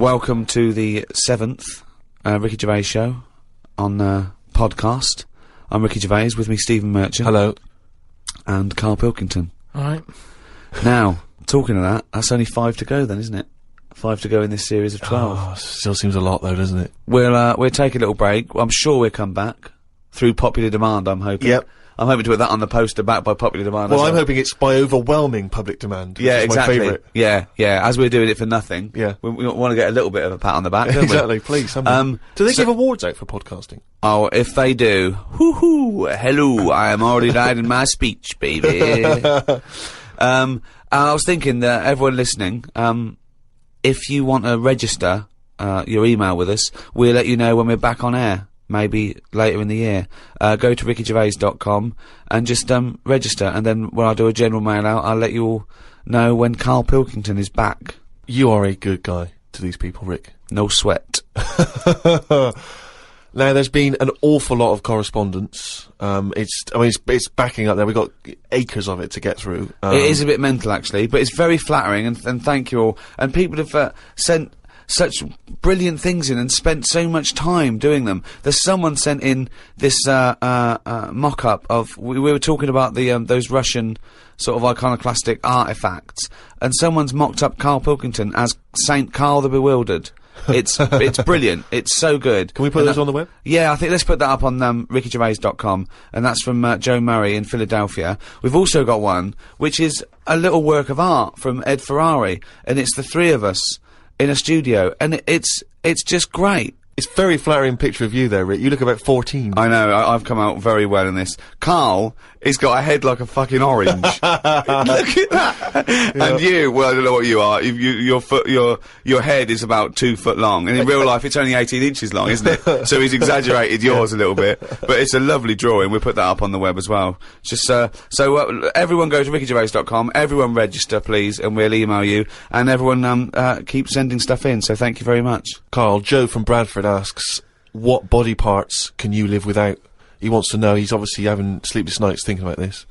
Welcome to the 7th Ricky Gervais show on podcast. I'm Ricky Gervais, with me Stephen Merchant. Hello. And Karl Pilkington. Alright. Now, talking of that, that's only 5 to go then, isn't it? 5 to go in this series of 12. Oh, still seems a lot though, doesn't it? We'll take a little break. I'm sure we'll come back. Through popular demand, I'm hoping. Yep. I'm hoping to put that on the poster, back by popular demand. Well, I'm hoping it's by overwhelming public demand. Yeah, which is exactly. my favourite. Yeah. As we're doing it for nothing. Yeah. We want to get a little bit of a pat on the back, don't we? Exactly, please. Do they give awards out for podcasting? Oh, if they do, hello, I am already writing my speech, baby. I was thinking that everyone listening, if you want to register your email with us, we'll let you know when we're back on air. Maybe later in the year. Go to rickygervais.com and just register, and then when I do a general mail out, I'll let you all know when Karl Pilkington is back. You are a good guy to these people, Rick. No sweat. Now, there's been an awful lot of correspondence. It's backing up there. We've got acres of it to get through. It is a bit mental, actually, but it's very flattering, and thank you all. And people have sent such brilliant things in and spent so much time doing them. There's someone sent in this mock-up of... We were talking about the those Russian sort of iconoclastic artifacts, and someone's mocked up Karl Pilkington as Saint Karl the Bewildered. It's brilliant. It's so good. Can we put those on the web? Yeah, I think let's put that up on rickygervais.com, and that's from Joe Murray in Philadelphia. We've also got one which is a little work of art from Ed Ferrari, and it's the three of us in a studio, and it's just great. It's a very flattering picture of you there, Rick. You look about 14. I know, I've come out very well in this. Karl, he's got a head like a fucking orange. Look at that! Yeah. And you, well, I don't know what you are. Your head is about 2 foot long, and in real life it's only 18 inches long, isn't it? So he's exaggerated yours a little bit, but it's a lovely drawing. We'll put that up on the web as well. Just, everyone go to rickygervais.com, everyone register, please, and we'll email you, and everyone, keep sending stuff in, so thank you very much. Carl, Joe from Bradford asks, what body parts can you live without? He wants to know. He's obviously having sleepless nights thinking about this.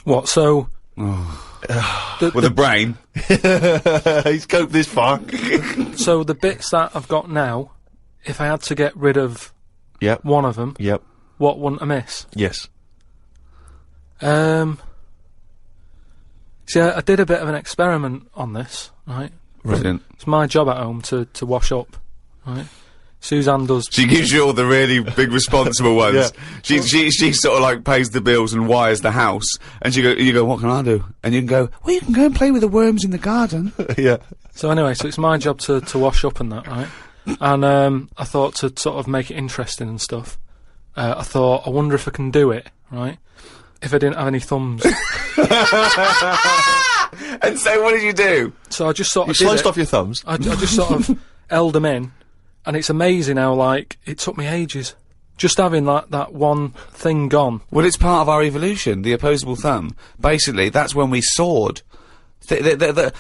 What, so... With a brain. He's coped this far. So the bits that I've got now, if I had to get rid of one of them, what wouldn't I miss? Yes. See, I did a bit of an experiment on this, right? Brilliant. It's my job at home to wash up, right? Suzanne does... She gives you all the really big responsible ones. Yeah. She sort of like pays the bills and wires the house, and you go, what can I do? And you can go, well, you can go and play with the worms in the garden. Yeah. So anyway, so it's my job to wash up and that, right? And I thought to sort of make it interesting and stuff, I thought, I wonder if I can do it, right? If I didn't have any thumbs. And so what did you do? So I just sort of sliced off your thumbs. I just sort of held them in, and it's amazing how, like, it took me ages. Just having, like, that one thing gone. Well, it's part of our evolution, the opposable thumb. Basically, that's when we soared.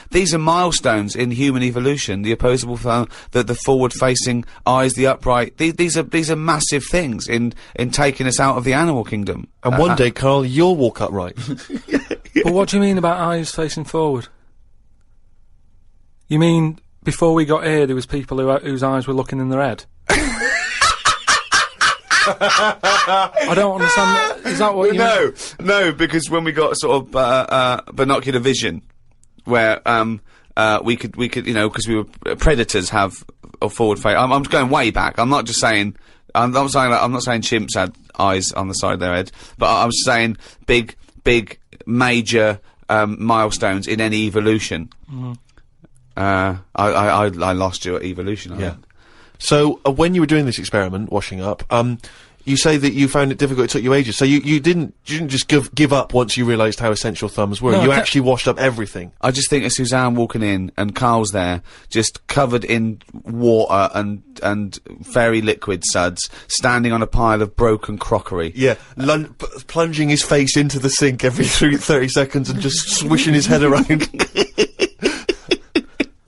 These are milestones in human evolution, the opposable thumb, the forward-facing eyes, the upright. These are massive things in taking us out of the animal kingdom. And one day, Karl, you'll walk upright. Yeah. But what do you mean about eyes facing forward? You mean before we got here, there was people whose eyes were looking in their head? I don't understand. Is that what you mean? No, because when we got sort of binocular vision, where we could because we were predators have a forward face. I'm going way back. I'm not just saying. I'm not saying chimps had eyes on the side of their head, but I'm saying big major milestones in any evolution. Mm. I lost you at evolution. Yeah. So when you were doing this experiment, washing up, you say that you found it difficult. It took you ages. So you didn't just give up once you realised how essential thumbs were. No, you actually washed up everything. I just think of Suzanne walking in and Karl's there, just covered in water and fairy liquid suds, standing on a pile of broken crockery. Yeah, plunging his face into the sink every 30 seconds and just swishing his head around.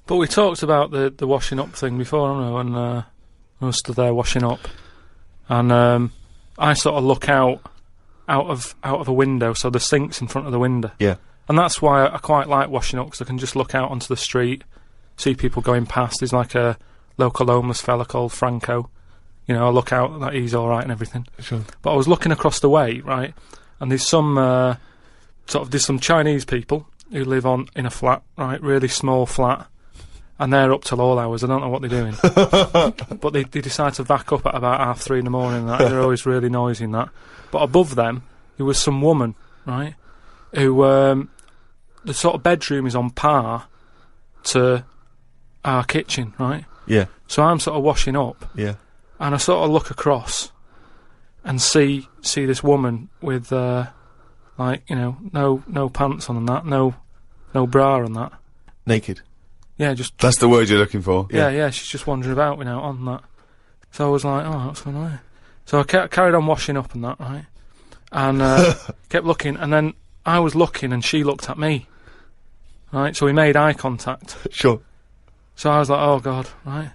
But we talked about the washing up thing before, haven't we, when I was stood there washing up. And I sort of look out of a window, so the sink's in front of the window. Yeah. And that's why I quite like washing up, because I can just look out onto the street, see people going past. There's like a local homeless fella called Franco. You know, I look out that he's all right and everything. Sure. But I was looking across the way, right, and there's some there's some Chinese people who live in a flat, right, really small flat, and they're up till all hours. I don't know what they're doing, but they decide to back up at about 3:30 in the morning. And that they're always really noisy and that. But above them, there was some woman, right, who the sort of bedroom is on par to our kitchen, right. Yeah. So I'm sort of washing up. Yeah. And I sort of look across and see this woman with like, you know, no pants on and that, no bra on that. Naked. Yeah, just That's the word you're looking for. yeah, she's just wandering about, you know, on that. So I was like, oh, what's going on here? So I carried on washing up and that, right? And kept looking, and then I was looking and she looked at me. Right? So we made eye contact. Sure. So I was like, oh God, right?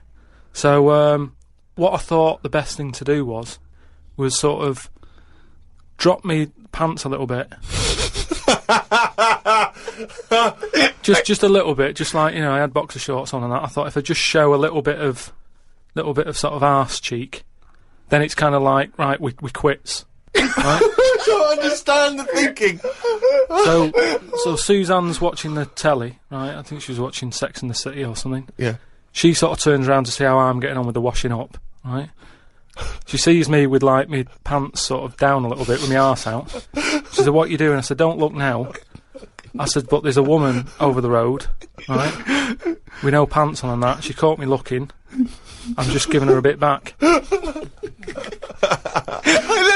So what I thought the best thing to do was sort of drop me pants a little bit. just a little bit, just like, you know, I had boxer shorts on and that. I thought if I just show a little bit of sort of arse cheek, then it's kind of like, right, we quits. Right? I don't understand the thinking. So Suzanne's watching the telly, right? I think she was watching Sex and the City or something. Yeah. She sort of turns around to see how I'm getting on with the washing up, right? She sees me with, like, me pants sort of down a little bit with my arse out. She said, what you doing? I said, don't look now. I said, but there's a woman over the road, right, with no pants on and that. She caught me looking. I'm just giving her a bit back. I love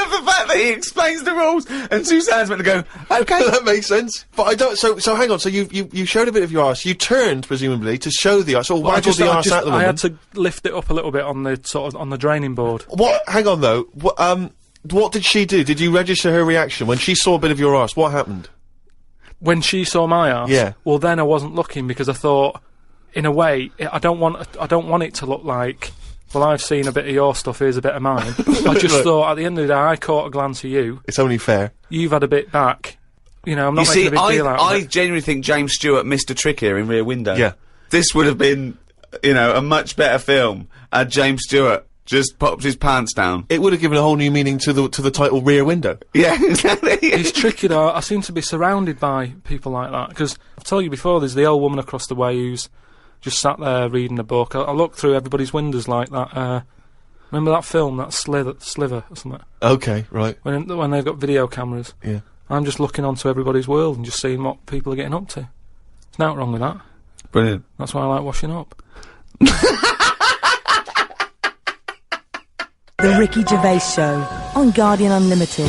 the fact that he explains the rules, and Suzanne's meant to go, okay. That makes sense. But I don't. So hang on. So you showed a bit of your arse. You turned presumably to show the arse, or waggled the arse at the woman. I had to lift it up a little bit on the sort of on the draining board. What? Hang on though. What did she do? Did you register her reaction when she saw a bit of your arse? What happened? When she saw my arse, yeah. Well, then I wasn't looking because I thought, in a way, I don't want it to look like, well, I've seen a bit of your stuff, here's a bit of mine. I just thought, at the end of the day, I caught a glance of you. It's only fair. You've had a bit back. You know, I'm not making a big deal out of it. I genuinely think James Stewart missed a trick here in Rear Window. Yeah. This would have been, you know, a much better film had James Stewart just popped his pants down. It would have given a whole new meaning to the title Rear Window. Yeah, exactly. It's tricky though. I seem to be surrounded by people like that, because I've told you before, there's the old woman across the way who's just sat there reading a book. I look through everybody's windows like that. Remember that film, that Sliver or something? Okay, right. When they've got video cameras. Yeah. I'm just looking onto everybody's world and just seeing what people are getting up to. There's nothing wrong with that. Brilliant. That's why I like washing up. The Ricky Gervais Show on Guardian Unlimited.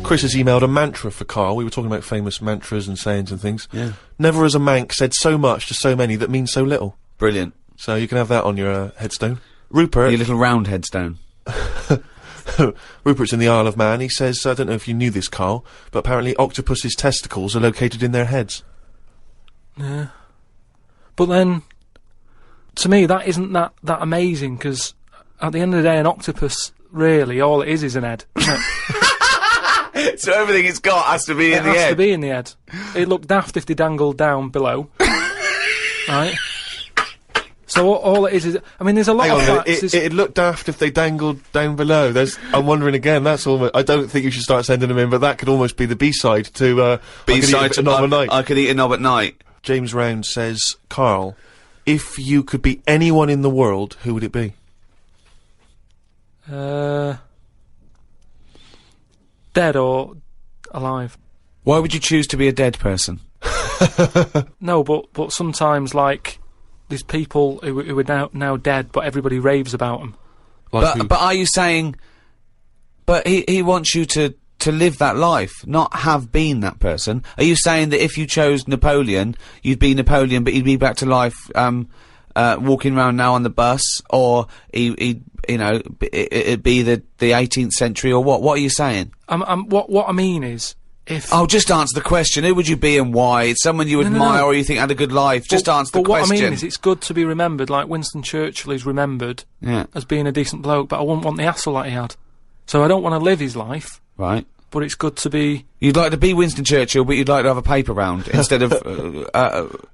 Chris has emailed a mantra for Karl. We were talking about famous mantras and sayings and things. Yeah. Never as a mank said so much to so many that means so little. Brilliant. So you can have that on your headstone. Rupert. Your little round headstone. Rupert's in the Isle of Man. He says, I don't know if you knew this, Karl, but apparently octopus's testicles are located in their heads. Yeah. But then, to me, that isn't that amazing, because at the end of the day, an octopus, really, all it is an head. So everything it's got has to be in the head? It has to be in the head. It'd look daft if they dangled down below. Right? So all it is, I mean, there's a lot of facts. It'd look daft if they dangled down below. I'm wondering again, that's almost, I don't think you should start sending them in, but that could almost be the B-side to, B-side to Knob at Night. I could eat a knob at night. James Round says, Karl, if you could be anyone in the world, who would it be? Dead or alive? Why would you choose to be a dead person? No, but sometimes, like, there's people who are now dead, but everybody raves about them. But are you saying? But he wants you to live that life, not have been that person. Are you saying that if you chose Napoleon, you'd be Napoleon, but he'd be back to life, walking around now on the bus, or it'd be the 18th century, or what? What are you saying? What I mean is, if... Oh, just answer the question. Who would you be and why? It's someone you admire or you think had a good life. Just answer the question. But what I mean is, it's good to be remembered, like Winston Churchill is remembered as being a decent bloke, but I wouldn't want the hassle that he had. So I don't want to live his life. Right. but it's good to be. You'd like to be Winston Churchill, but you'd like to have a paper round instead of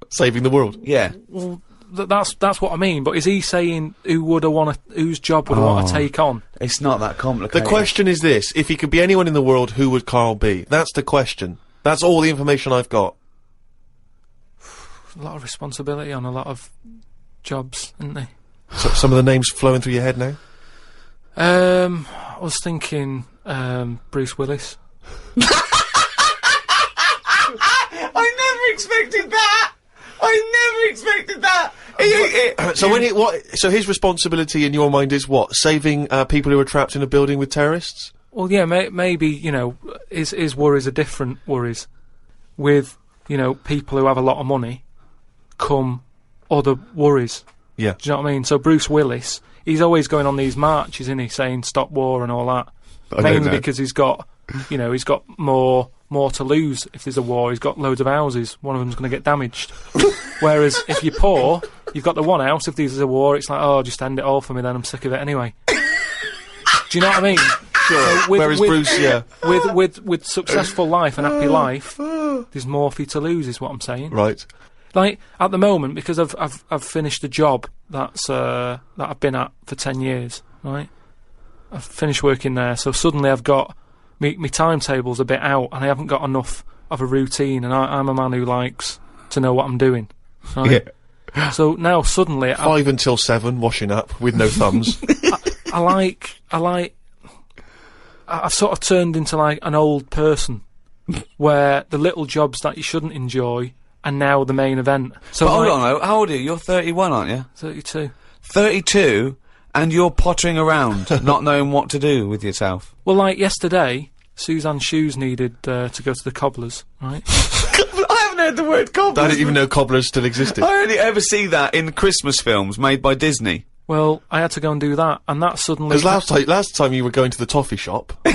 saving the world. Yeah. Well, that's what I mean. But is he saying whose job would I want to take on? It's not that complicated. The question is this: if he could be anyone in the world, who would Karl be? That's the question. That's all the information I've got. A lot of responsibility on a lot of jobs, isn't there? So, some of the names flowing through your head now? I was thinking Bruce Willis. I never expected that. I never expected that. So his responsibility in your mind is what? Saving people who are trapped in a building with terrorists? Well, yeah, maybe, you know, his worries are different worries. With, you know, people who have a lot of money come other worries. Yeah. Do you know what I mean? So Bruce Willis, he's always going on these marches, isn't he, saying stop war and all that. Mainly because he's got, you know, he's got more to lose if there's a war. He's got loads of houses. One of them's going to get damaged. Whereas if you're poor, you've got the one house. If there's a war, it's like, oh, just end it all for me then. I'm sick of it anyway. Do you know what I mean? Sure. Whereas Bruce, yeah. With successful life and happy life, there's more for you to lose, is what I'm saying. Right. Like at the moment, because I've finished a job that I've been at for 10 years, right? I've finished working there, so suddenly I've got my timetable's a bit out, and I haven't got enough of a routine, and I'm a man who likes to know what I'm doing. Right? Yeah. So now suddenly 5 until 7, washing up with no thumbs. I've sort of turned into like an old person, where the little jobs that you shouldn't enjoy are now the main event. So but hold on, how old are you? You're 31, aren't you? 32. 32, and you're pottering around, not knowing what to do with yourself. Well, like yesterday, Suzanne's shoes needed to go to the cobblers, right? I haven't heard the word cobblers. I didn't even know cobblers still existed. I only ever see that in Christmas films made by Disney. Well, I had to go and do that, and that suddenly... Because last time you were going to the toffee shop. Yeah!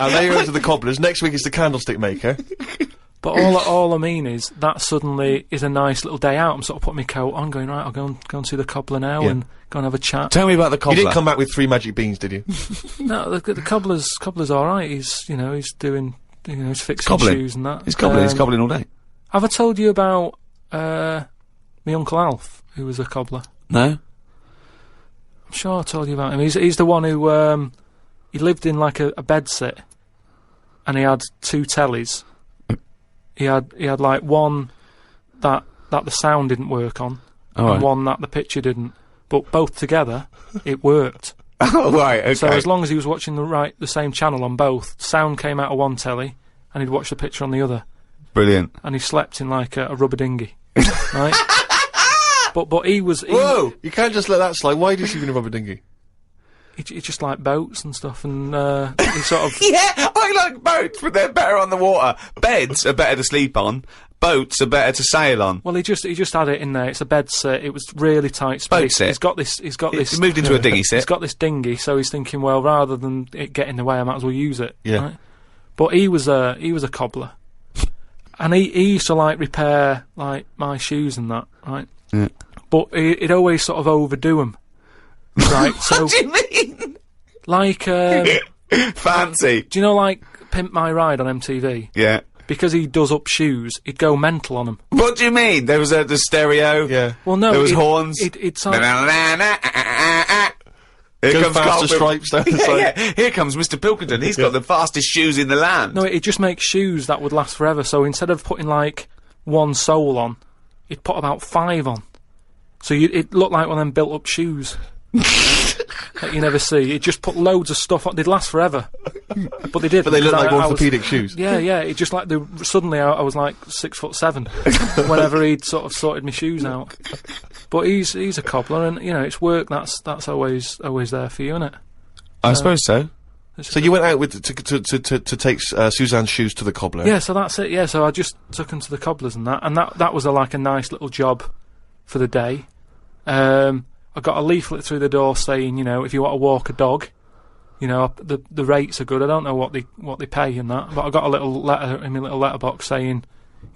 And then you go to the cobblers. Next week is the candlestick maker. But all I mean is, that suddenly is a nice little day out. I'm sort of putting my coat on, going, right, I'll go and see the cobbler now and go and have a chat. Tell me about the cobbler. You didn't come back with 3 magic beans, did you? No, the cobbler's alright. He's doing, he's fixing shoes and that. He's cobbling all day. Have I told you about, my Uncle Alf, who was a cobbler? No. I'm sure I told you about him. He's the one who, he lived in like a bedsit, and he had 2 tellies. He had like one that the sound didn't work on, and one that the picture didn't. But both together, it worked. Oh, right, okay. So as long as he was watching the same channel on both, sound came out of one telly, and he'd watch the picture on the other. Brilliant. And he slept in like a rubber dinghy, right? But he was... Whoa! You can't just let that slide. Why did he sleep in a rubber dinghy? He just liked boats and stuff, and he sort of... Yeah, I like boats, but they're better on the water. Beds are better to sleep on. Boats are better to sail on. Well, he just had it in there. It's a bed sit. It was really tight space. Boat sit. He's got this. He moved into a dinghy sit. He's got this dinghy, so he's thinking, well, rather than it get in the way, I might as well use it. Yeah. Right? But he was a cobbler, and he used to like repair like my shoes and that, right? Yeah. But he'd always sort of overdo them. Right, so what do you mean? Like fancy. Do you know like Pimp My Ride on MTV? Yeah. Because he does up shoes, he'd go mental on them. What do you mean? There was the stereo. Yeah. Well, no. There was horns. It's like Here Go comes faster Karl stripes down the side. Yeah. Here comes Mr. Pilkington. He's got the fastest shoes in the land. No, it just makes shoes that would last forever. So instead of putting like one sole on, he'd put about 5 on. So it looked like one of them built-up shoes that you never see. It just put loads of stuff on. They'd last forever, but they did. But they look like orthopaedic shoes. Yeah. It just like suddenly I was like 6'7" whenever he'd sort of sorted my shoes out. But he's a cobbler, and it's work that's always there for you, isn't it? I suppose so. So you went out with to take Suzanne's shoes to the cobbler. Yeah, so that's it. Yeah, so I just took him to the cobblers and that was like a nice little job for the day. I got a leaflet through the door saying, if you want to walk a dog, the rates are good. I don't know what they pay and that, but I got a little letter in my little letterbox saying,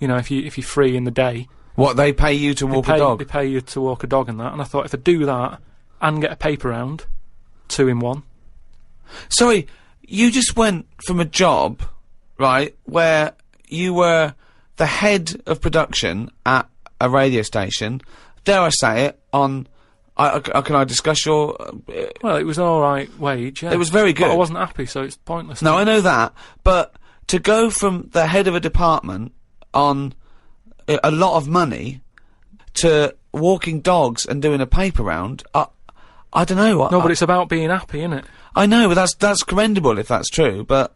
if you're free in the day. What, they pay you to walk a dog? They pay you to walk a dog and that, and I thought if I do that and get a paper round, 2 in 1. Sorry, you just went from a job, right, where you were the head of production at a radio station, dare I say it, on... can I discuss your... Well, it was an alright wage, yeah. It was very good. But I wasn't happy, so it's pointless. No, I know that, but to go from the head of a department on a lot of money to walking dogs and doing a paper round, I don't know. No, but it's about being happy, isn't it? I know, but that's commendable if that's true, but...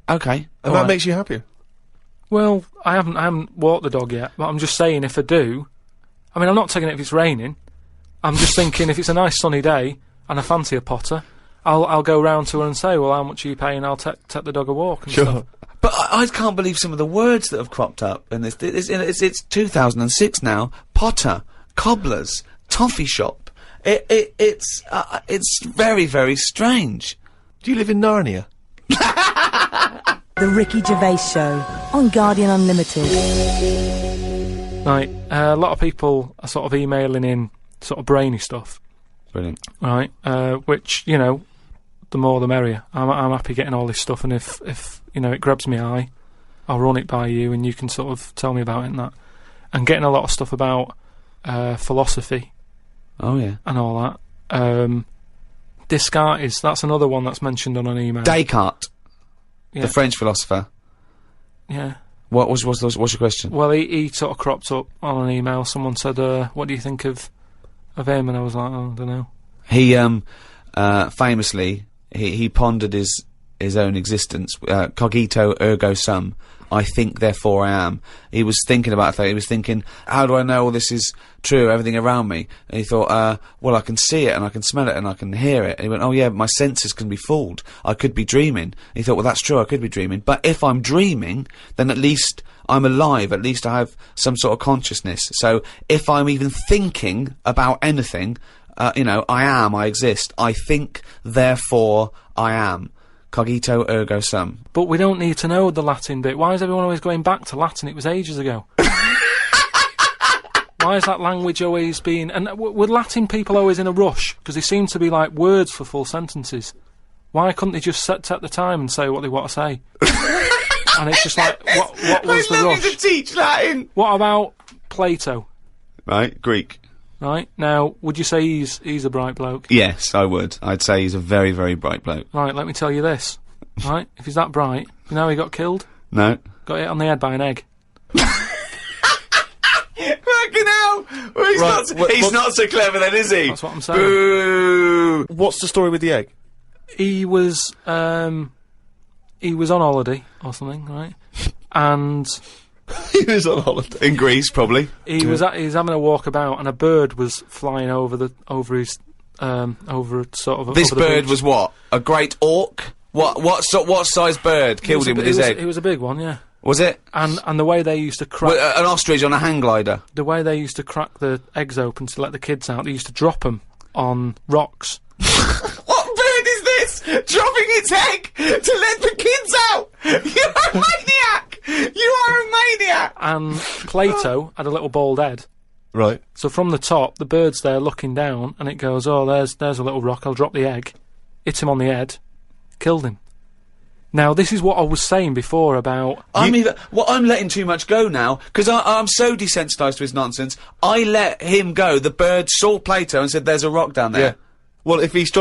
okay. And that makes you happier? Well, I haven't walked the dog yet, but I'm just saying if I do... I mean, I'm not taking it if it's raining. I'm just thinking if it's a nice sunny day and I fancy a potter, I'll go round to her and say, well, how much are you paying? I'll take the dog a walk and stuff. But I can't believe some of the words that have cropped up in this. It's 2006 now. Potter, cobblers, toffee shop. It's very, very strange. Do you live in Narnia? The Ricky Gervais Show on Guardian Unlimited. Right, a lot of people are sort of emailing in sort of brainy stuff. Brilliant. Right, which, you know, the more the merrier. I'm happy getting all this stuff, and if you know, it grabs me eye, I'll run it by you and you can sort of tell me about it and that. And getting a lot of stuff about philosophy. Oh, yeah. And all that. Descartes, that's another one that's mentioned on an email. Descartes. Yeah. The French philosopher. Yeah. What's your question? Well, he sort of cropped up on an email. Someone said, what do you think of him? And I was like, oh, I don't know. He, famously, he pondered his own existence, cogito ergo sum. I think, therefore I am. He was thinking about that. He was thinking, how do I know all this is true, everything around me? And he thought, well, I can see it, and I can smell it, and I can hear it. And he went, oh yeah, my senses can be fooled. I could be dreaming. And he thought, well, that's true, I could be dreaming. But if I'm dreaming, then at least I'm alive. At least I have some sort of consciousness. So if I'm even thinking about anything, you know, I exist. I think, therefore I am. Cogito ergo sum. But we don't need to know the Latin bit. Why is everyone always going back to Latin? It was ages ago. Why is that language always being... And were Latin people always in a rush? Because they seem to be like words for full sentences. Why couldn't they just take the time and say what they want to say? And it's just like, what was the rush? To teach Latin! What about Plato? Right, Greek. Right, now, would you say he's a bright bloke? Yes, I would. I'd say he's a very, very bright bloke. Right, let me tell you this. Right, if he's that bright, you know how he got killed? No. Got hit on the head by an egg. Fucking hell! Well, he's not so clever then, is he? That's what I'm saying. Boo! What's the story with the egg? He was on holiday or something, right? And... He was on holiday. In Greece, probably. He was having a walk about, and a bird was flying over his sort of. This over the bird beach. was what? A great auk? What size bird killed him with his egg? It was a big one, yeah. Was it? And the way they used to crack an ostrich on a hang glider. The way they used to crack the eggs open to let the kids out, they used to drop them on rocks. What bird is this? Dropping its egg to let the kids out? You're a maniac! You are a maniac! And Plato had a little bald head. Right. So from the top, the bird's there looking down, and it goes, oh, there's a little rock, I'll drop the egg. Hit him on the head. Killed him. Now, this is what I was saying before about... I'm letting too much go now, because I'm so desensitised to his nonsense. I let him go. The bird saw Plato and said, there's a rock down there. Yeah. Well, if these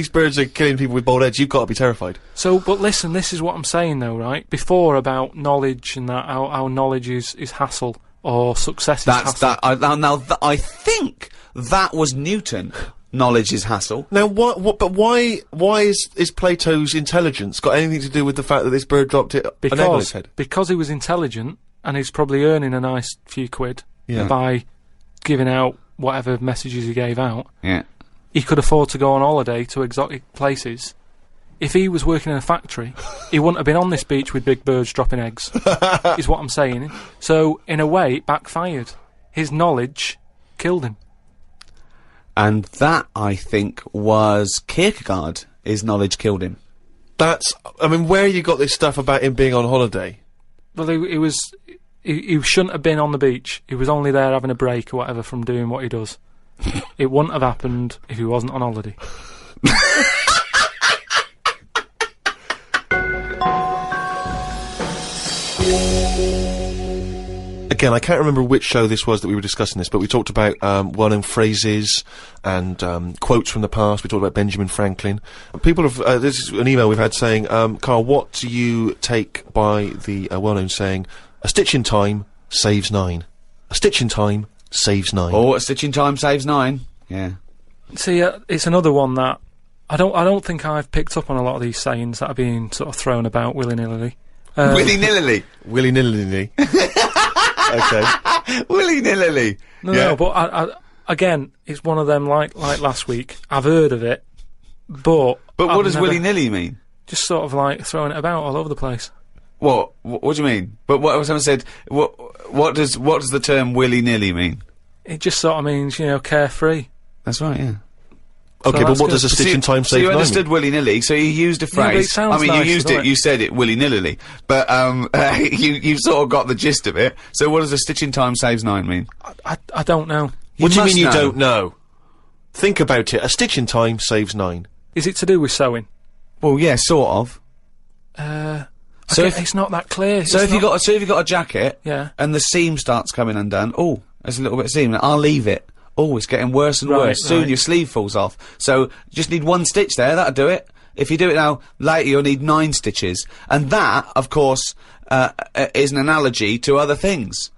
birds are killing people with bald heads, you've got to be terrified. So, but listen, this is what I'm saying though, right? Before about knowledge and that, how knowledge is hassle, or success is hassle. I think that was Newton. Knowledge is hassle. Now, why is Plato's intelligence got anything to do with the fact that this bird dropped an egg on his head? Because he was intelligent, and he's probably earning a nice few quid by giving out whatever messages he gave out. Yeah. He could afford to go on holiday to exotic places. If he was working in a factory, he wouldn't have been on this beach with big birds dropping eggs, is what I'm saying. So, in a way, it backfired. His knowledge killed him. And that, I think, was Kierkegaard. His knowledge killed him. I mean, where you got this stuff about him being on holiday? Well, he shouldn't have been on the beach. He was only there having a break or whatever from doing what he does. It wouldn't have happened if he wasn't on holiday. Again, I can't remember which show this was that we were discussing this, but we talked about well-known phrases and quotes from the past. We talked about Benjamin Franklin. People have this is an email we've had saying, Karl, what do you take by the well-known saying, "A stitch in time saves 9"? A stitch in time saves 9. Or a stitch in time saves 9. Yeah. See, it's another one that I don't think I've picked up on a lot of these sayings that are being sort of thrown about willy-nilly. Willy-nilly. Willy-nilly. Okay. Willy-nilly. No, but I, again, it's one of them like last week. I've heard of it, but what does willy-nilly mean? Just sort of like throwing it about all over the place. What do you mean? But what someone said? What does the term willy-nilly mean? It just sort of means, you know, carefree. That's right. Yeah. Okay, So but what good. does a stitch in time So save you 9 understood mean? willy-nilly, so you used a Yeah, but it phrase. sounds I mean, nice, you used doesn't it, it? you said it willy-nilly, but you sort of got the gist of it. So what does a stitch in time saves 9 mean? I don't know. What do you must mean you know. don't know? Think about it. A stitch in time saves 9. Is it to do with sewing? Well, yeah, sort of. So it's not that clear. So if you got a jacket, Yeah. and the seam starts coming undone, oh, there's a little bit of seam. I'll leave it. Oh, it's getting worse and Right, worse. Soon right. your sleeve falls off. So you just need 1 stitch there. That'll do it. If you do it now, later you'll need 9 stitches. And that, of course, is an analogy to other things.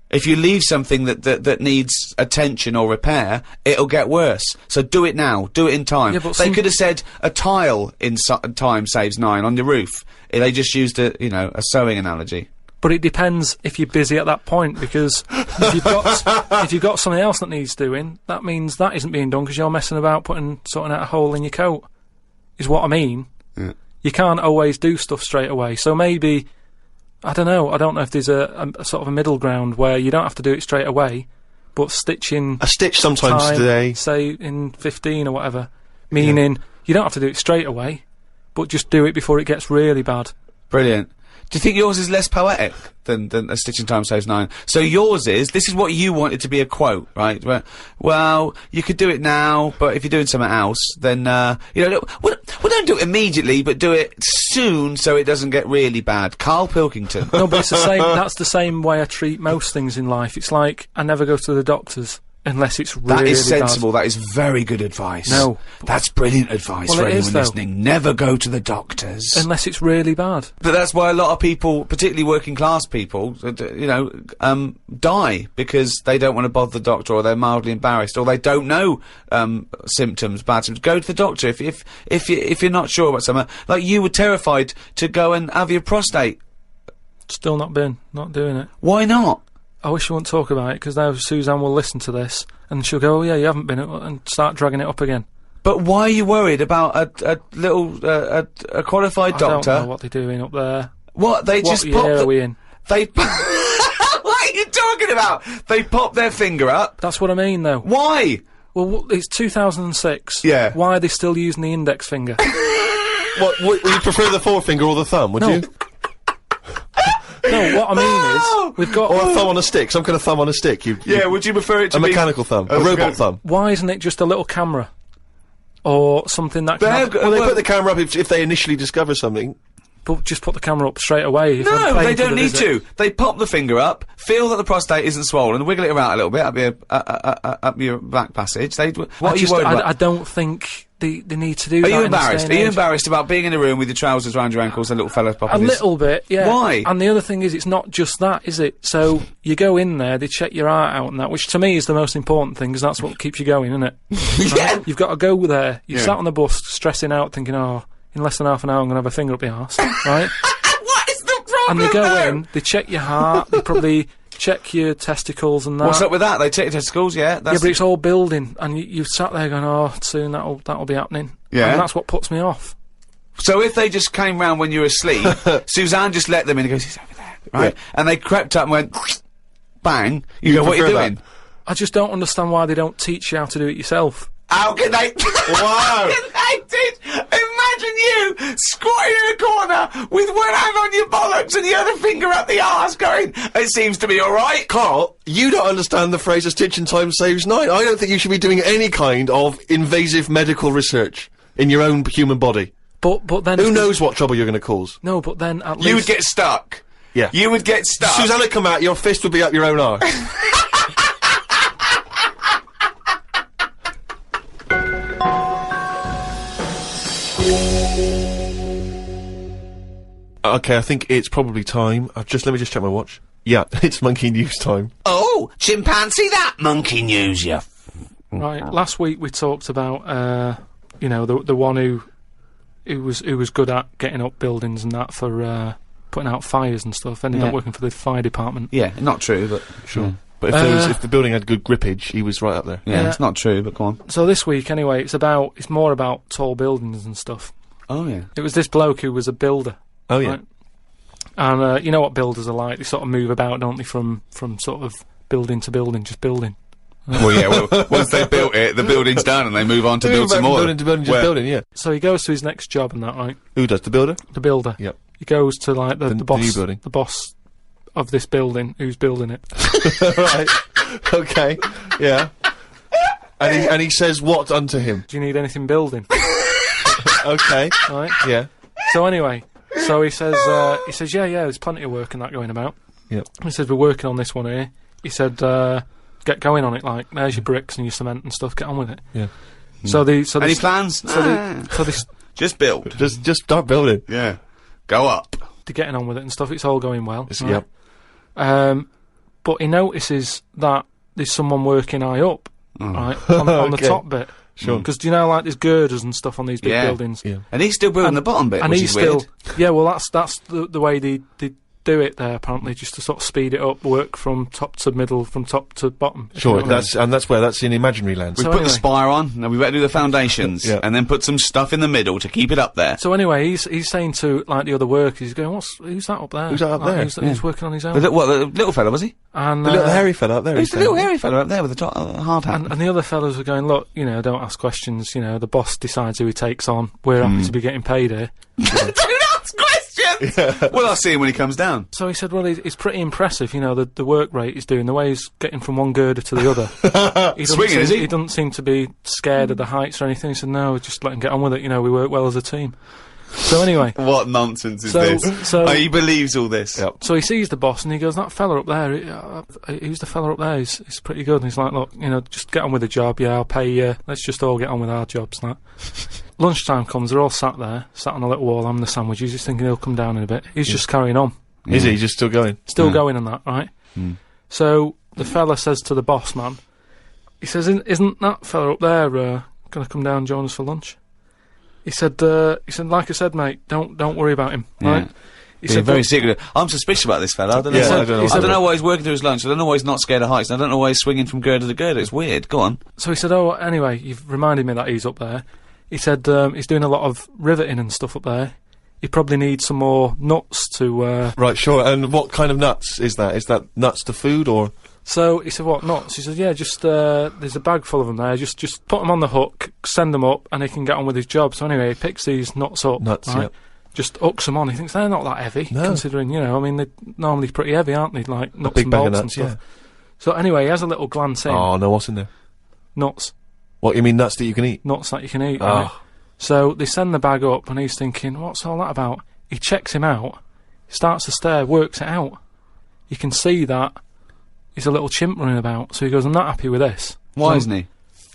If you leave something that needs attention or repair, it'll get worse. So do it now. Do it in time. Yeah, but They could have said a tile in time saves 9 on your roof. They just used a sewing analogy. But it depends if you're busy at that point, because if you've got something else that needs doing, that means that isn't being done because you're messing about sorting out a hole in your coat. Is what I mean. Yeah. You can't always do stuff straight away. So maybe, I don't know. I don't know if there's a sort of a middle ground where you don't have to do it straight away, but stitching A stitch sometimes time, today. say in 15 or whatever, meaning you don't have to do it straight away, but just do it before it gets really bad. Brilliant. Do you think yours is less poetic than a stitch in time saves 9? So yours is, this is what you wanted to be a quote, right? Well, you could do it now, but if you're doing something else, then, well, don't do it immediately, but do it soon so it doesn't get really bad. Karl Pilkington. No, but it's the same. That's the same way I treat most things in life. It's like I never go to the doctors unless it's really That is sensible. bad. That is very good advice. No. That's brilliant advice Well, for it anyone is, though. listening. Never go to the doctors. Unless it's really bad. But that's why a lot of people, particularly working class people, die because they don't want to bother the doctor, or they're mildly embarrassed, or they don't know symptoms, bad symptoms. Go to the doctor if you're not sure about something. Like you were terrified to go and have your prostate. Still not doing it. Why not? I wish you wouldn't talk about it, because now Suzanne will listen to this and she'll go, "Oh yeah, you haven't been," and start dragging it up again. But why are you worried about a little a qualified doctor? I don't know what they're doing up there. What they What just year pop are we in? They what are you talking about? They pop their finger up. That's what I mean, though. Why? Well, it's 2006. Yeah. Why are they still using the index finger? What, would you prefer the forefinger or the thumb, would No. you? No, what I mean is, we've got... Or a thumb on a stick, some kind of thumb on a stick. Yeah, would you prefer it to a be mechanical thumb, a Oh, robot okay. thumb. Why isn't it just a little camera? Or something that can They've have, got- Well, they well- put the camera up if they initially discover something. but just put the camera up straight away. If I'm No, paying they for don't the need visit. to. They pop the finger up, feel that the prostate isn't swollen, wiggle it around a little bit up your back passage. What are you worried about? I don't think they need to do Are that. you in this day embarrassed? and Are you age. embarrassed about being in a room with your trousers around your ankles and a little fella A popping his... little bit, yeah. Why? And the other thing is, it's not just that, is it? So you go in there, they check your heart out and that, which to me is the most important thing, because that's what keeps you going, isn't it? Yeah. You've got to go there. You Yeah. sat on the bus stressing out, thinking, oh, in less than half an hour I'm going to have a finger up the arse, right? What is the problem? And they go though? in, they check your heart, they probably check your testicles and that. What's up with that? They take your testicles, yeah? Yeah, That's but it's all building, and you've sat there going, oh, soon that'll be happening. Yeah. And that's what puts me off. So if they just came round when you were asleep, Suzanne just let them in and goes, he's over there, right? Yeah. And they crept up and went, bang. You You go, what are you prefer doing? that? I just don't understand why they don't teach you how to do it yourself. How can they? Wow. How can they teach? Imagine you squatting in a corner with one hand on your bollocks and the other finger up the arse going, it seems to be alright. Karl, you don't understand the phrase "a stitch in time saves 9." I don't think you should be doing any kind of invasive medical research in your own human body. But then... Who knows what trouble you're going to cause? No, but then at least... You would get stuck. Yeah. You would get stuck. Susanna come out, your fist would be up your own arse. Okay, I think it's probably time. Let me just check my watch. Yeah, it's monkey news time. Oh, chimpanzee that monkey news, you. Right. Last week we talked about, you know, the one who was good at getting up buildings and that for putting out fires and stuff. Ended up working for the fire department. Yeah, not true, but Sure. But if the building had good grippage, he was right up there. Yeah, it's not true, but go on. So this week, anyway, it's more about tall buildings and stuff. Oh yeah. It was this bloke who was a builder. Oh yeah. Right? And you know what builders are like? They sort of move about, don't they, from sort of building to building, just building. Well, yeah. Well, once they built it, the building's done, and they move on to build some more. Building to building, just building. Yeah. So he goes to his next job and that, right? Who does, the builder? The builder. Yep. He goes to like the boss, new building. the boss of this building, who's building it. Right. Okay. Yeah. And he says what unto him? Do you need anything building? Okay. Right. Yeah. So anyway, so he says, yeah, there's plenty of work and that going about. Yep. He says, we're working on this one here. He said, get going on it, like, there's your bricks and your cement and stuff, get on with it. Yeah. Any plans? Just build. Just start building. Yeah. Go up. They're getting on with it and stuff, it's all going well. Yep. But he notices that there's someone working high up, right, on the Okay. top bit. Sure. Because do you know, like, there's girders and stuff on these big buildings. Yeah. And he's still building the bottom bit, And which he's is still, weird. yeah, well, that's the way they do it there, apparently, just to sort of speed it up, work from top to middle, from top to bottom. if you Sure. know what I mean. That's in imaginary land. We So put anyway. the spire on, now we better do the foundations, Yeah. and then put some stuff in the middle to keep it up there. So anyway, he's saying to, like, the other workers, he's going, who's that up there? Who's that up Like, there? He's working on his own. The little fella, was he? And, The little hairy fella up there. Who's the little hairy fella up there with the hard hat? and the other fellows were going, look, you know, don't ask questions, you know, the boss decides who he takes on, we're happy to be getting paid here. Don't ask questions! Well, I'll see him when he comes down. So he said, well, it's pretty impressive, you know, the work rate he's doing, the way he's getting from one girder to the other. Swinging, is he? He doesn't seem to be scared of the heights or anything. He said, no, just let him get on with it, you know, we work well as a team. So anyway, What nonsense is So- this? so- He believes all this. Yep. so he sees the boss and he goes, that fella up there, who's the fella up there? He's pretty good. And he's like, look, you know, just get on with the job, yeah, I'll pay you, let's just all get on with our jobs, that. Lunchtime comes, they're all sat there, sat on a little wall having the sandwiches, he's thinking he'll come down in a bit. He's just carrying on. Is he just still going? Still going on that, right? So the fella says to the boss man, he says, isn't that fella up there gonna come down and join us for lunch? He said, like I said, mate, don't worry about him, right? He He's said, very "Look," secretive. I'm suspicious about this fella. I don't know, Yeah, why, I don't know. I don't know why he's working through his lunch. I don't know why he's not scared of heights. And I don't know why he's swinging from girder to girder. It's weird. Go on. So he said, oh, anyway, you've reminded me that he's up there. He said he's doing a lot of riveting and stuff up there. He probably needs some more nuts to... Right, sure. And what kind of nuts is that? Is that nuts to food or? So he said, what, nuts? He said, yeah, just, there's a bag full of them there. Just put them on the hook, send them up, and he can get on with his job. So anyway, he picks these nuts up. Nuts, right? yep. Just hooks them on. He thinks they're not that heavy, No. considering, you know, I mean, they're normally pretty heavy, aren't they? Like nuts Big and bag of bolts and nuts, stuff. yeah. So anyway, he has a little glance in. Oh, no, what's in there? Nuts. What, you mean nuts that you can eat? Nuts that you can eat, Oh. right? So they send the bag up, and he's thinking, what's all that about? He checks him out, starts to stare, works it out. You can see that he's a little chimp running about. So he goes, I'm not happy with this. Why So- isn't he?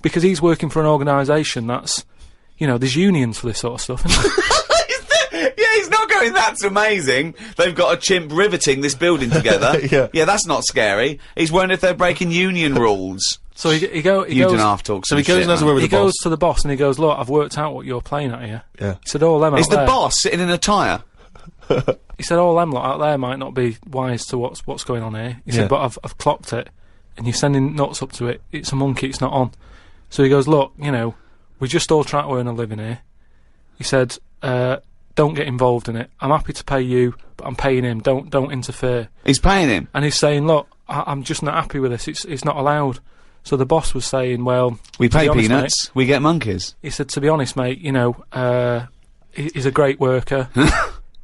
Because he's working for an organisation that's, you know, there's unions for this sort of stuff, isn't there? Yeah, he's not going, that's amazing. They've got a chimp riveting this building together. Yeah. that's not scary. He's wondering if they're breaking union rules. So he goes... You don't have to talk So he goes and has a word with He the boss. goes to the boss and he goes, look, I've worked out what you're playing at here. Yeah. He said, all them out Is the there... boss sitting in a tyre? He said, all them lot out there might not be wise to what's going on here. He Yeah. said, but I've clocked it, and you're sending nuts up to it. It's a monkey, it's not on. So he goes, look, you know, we just all try to earn a living here. He said, don't get involved in it. I'm happy to pay you, but I'm paying him. Don't interfere. He's paying him. And he's saying, look, I'm just not happy with this. It's not allowed. So the boss was saying, well, We to be pay honest, peanuts, mate, we get monkeys. he said, to be honest, mate, you know, he's a great worker.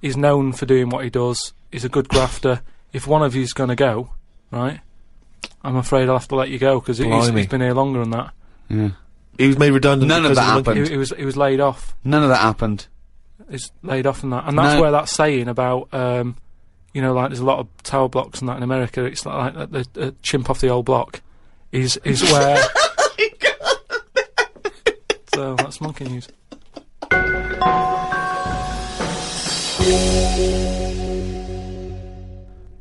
He's known for doing what he does. He's a good grafter. If one of you's going to go, right, I'm afraid I'll have to let you go because he's been here longer than that. Yeah. He was made redundant. None of because that the monkey. happened. He was laid off. None of that happened. He's laid off and that. And that's No. where that saying about, you know, like there's a lot of tower blocks and that in America. It's like the chimp off the old block is where. So that's monkey news.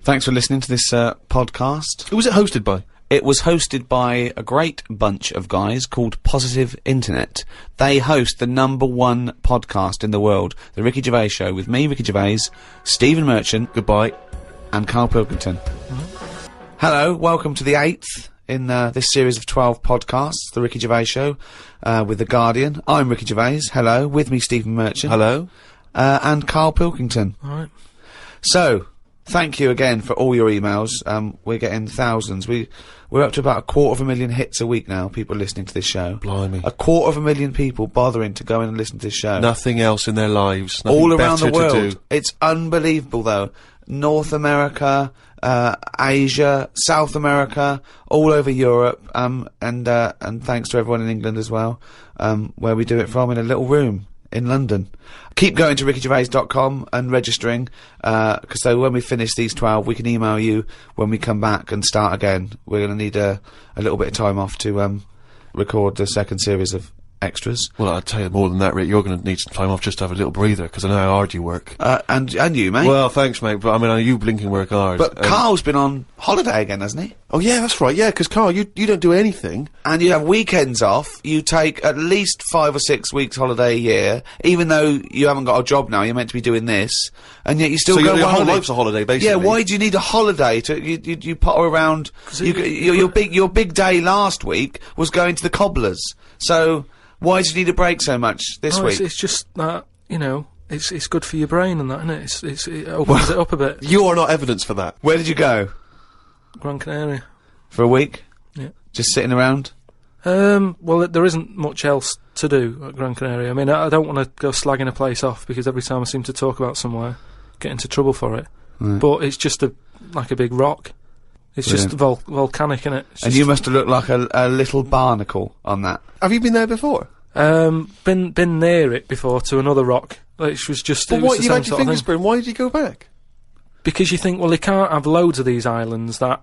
Thanks for listening to this podcast. Who was it hosted by? It was hosted by a great bunch of guys called Positive Internet. They host the #1 podcast in the world, The Ricky Gervais Show, with me, Ricky Gervais, Stephen Merchant, Goodbye. and Karl Pilkington. Hello, welcome to the 8th in this series of 12 podcasts, The Ricky Gervais Show, with The Guardian. I'm Ricky Gervais, hello, with me Stephen Merchant. Hello. And Karl Pilkington. Alright. So, thank you again for all your emails. We're getting thousands. We're up to about 250,000 hits a week now, people listening to this show. Blimey. 250,000 people bothering to go in and listen to this show. Nothing else in their lives. Nothing All around the better to world. do. It's unbelievable though. North America, Asia, South America, all over Europe, and thanks to everyone in England as well, where we do it from in a little room in London. Keep going to rickygervais.com and registering, because so when we finish these 12, we can email you when we come back and start again. We're going to need a little bit of time off to record the second series of extras. Well, I'll tell you more than that, Rick. You're going to need some time off just to have a little breather, because I know how hard you work. And you, mate. Well, thanks, mate, but I mean, you blinking work hard. But Karl's been on holiday again, hasn't he? Oh, yeah, that's right, yeah, because, Karl, you don't do anything. And you have weekends off. You take at least 5 or 6 weeks holiday a year, even though you haven't got a job now. You're meant to be doing this, and yet you still So go your on whole holiday. life's a holiday, basically. Yeah, why do you need a holiday? You potter around. Your big day last week was going to the cobblers. So why do you need a break so much this week? It's just that, you know, it's good for your brain and that, isn't it? It opens it up a bit. You are not evidence for that. Where did you go? Gran Canaria. For a week? Yeah. Just sitting around? Well, there isn't much else to do at Gran Canaria. I mean, I don't want to go slagging a place off, because every time I seem to talk about somewhere, get into trouble for it. Right. But it's just like a big rock. It's just volcanic, innit? And you must have looked like a little barnacle on that. Have you been there before? Been near it before to another rock, which was just. But it was what, the you same had your sort of fingers thing. burned, why did you go back? Because you think, well, they can't have loads of these islands that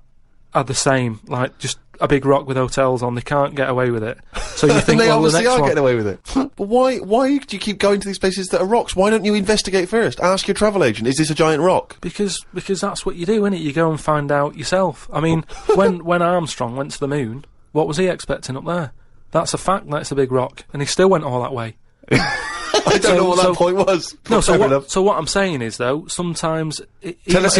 are the same, like just a big rock with hotels on. They can't get away with it. So you think, And they well, the obviously next are one. getting away with it. But why do you keep going to these places that are rocks? Why don't you investigate first? Ask your travel agent, is this a giant rock? Because that's what you do, innit? You go and find out yourself. I mean, when Armstrong went to the moon, what was he expecting up there? That's a fact. That's a big rock, and he still went all that way. I don't know what that point was. No, Fair enough. so what I'm saying is, though, sometimes Tell us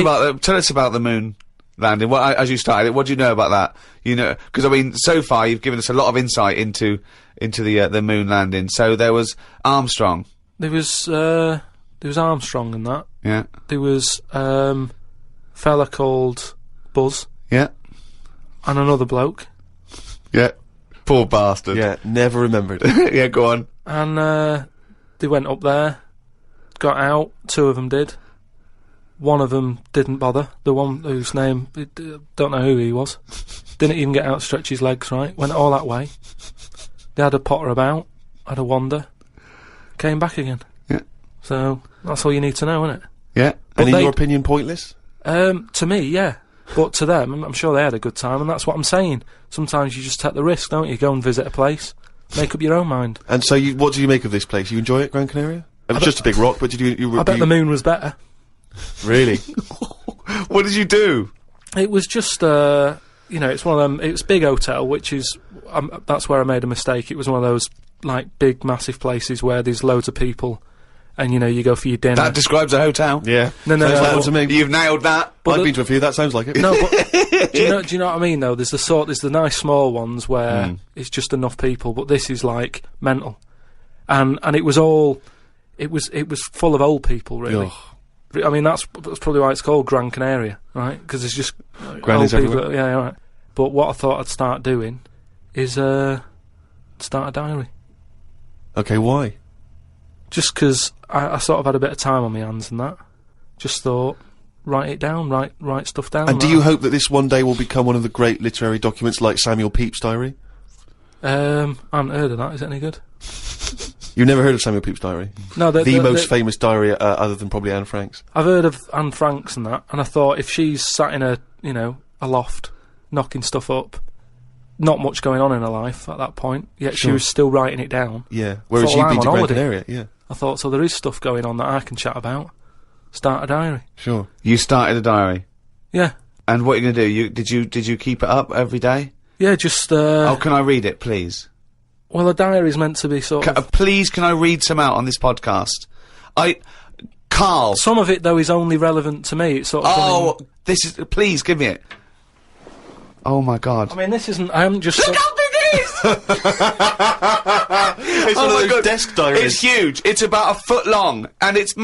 about the moon landing. What, as you started it, what do you know about that? You know, because I mean, so far you've given us a lot of insight into the moon landing. So there was Armstrong. There was Armstrong and that. Yeah. There was fella called Buzz Yeah. and another bloke, Yeah. Poor bastard. Yeah, never remembered. Yeah, go on. and they went up there, got out. 2 of them did. One of them didn't bother. The one whose name, don't know who he was. Didn't even get out to stretch his legs, right? Went all that way. They had a potter about, had a wander, came back again. Yeah. So, that's all you need to know, isn't it? Yeah. But And in they- your opinion, pointless? To me, yeah. But to them, I'm sure they had a good time, and that's what I'm saying. Sometimes you just take the risk, don't you? Go and visit a place, make up your own mind. And so, what do you make of this place? You enjoy it, Gran Canaria? It was just a big rock, but did you I bet the moon was better. Really? What did you do? It was just, you know, it's one of them. It was big hotel, which is that's where I made a mistake. It was one of those like big, massive places where there's loads of people, and you know, you go for your dinner. That describes a hotel. Yeah. No, Sounds like no, one to me. You've nailed that. But I've the- been to a few, that sounds like it. No, but do you know what I mean? Though there's the nice small ones where it's just enough people, but this is like mental, and it was all, it was full of old people really. Ugh. I mean that's probably why it's called Gran Canaria, right? Because it's just Grannies old people. everywhere. Yeah, right. But what I thought I'd start doing is start a diary. Okay, why? Just 'cause I sort of had a bit of time on my hands and that. Just thought, write it down, write stuff down. And do you hope that this one day will become one of the great literary documents like Samuel Pepys' diary? I haven't heard of that. Is it any good? You've never heard of Samuel Pepys' diary? No, the most famous diary, other than probably Anne Frank's. I've heard of Anne Frank's and that, and I thought if she's sat in a loft, knocking stuff up, not much going on in her life at that point, yet she was still writing it down. Yeah, whereas you've been to Gran Canaria, yeah. I thought, so there is stuff going on that I can chat about. Start a diary. Sure. You started a diary? Yeah. And what are you going to do? Did you keep it up every day? Yeah, just, Oh, can I read it, please? Well, a diary's meant to be sort of... Please, can I read some out on this podcast? Karl... Some of it, though, is only relevant to me. It's sort of... Oh, this is... Please, give me it. Oh, my God. I mean, this isn't... I haven't just... Look how big it is! It's one of those desk diaries. It's huge. It's about a foot long. And it's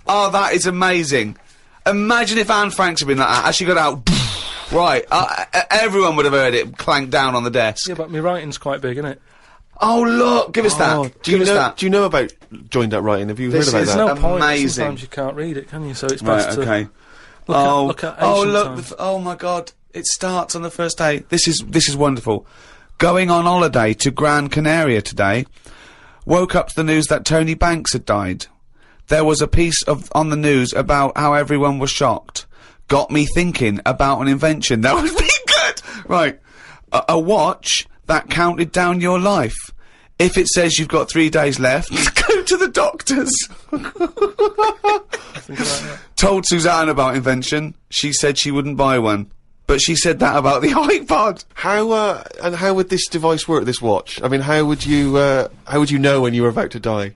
Oh, that is amazing. Imagine if Anne Frank's had been like that. As she got out... Right. Everyone would have heard it clank down on the desk. Yeah, but my writing's quite big, isn't it? Oh, look! Give us that. Do you know about joined up writing? Have you heard about There's that? no point. Amazing. Sometimes you can't read it, can you? So it's Right, best okay. to look at ancient times. Oh my God! It starts on the first day. This is wonderful. Going on holiday to Gran Canaria today. Woke up to the news that Tony Banks had died. There was a piece on the news about how everyone was shocked. Got me thinking about an invention that would be good. Right, a watch that counted down your life. If it says you've got 3 days left, go to the doctors. Told Suzanne about invention. She said she wouldn't buy one. But she said that about the iPod. How would this device work, this watch? I mean, how would you know when you were about to die?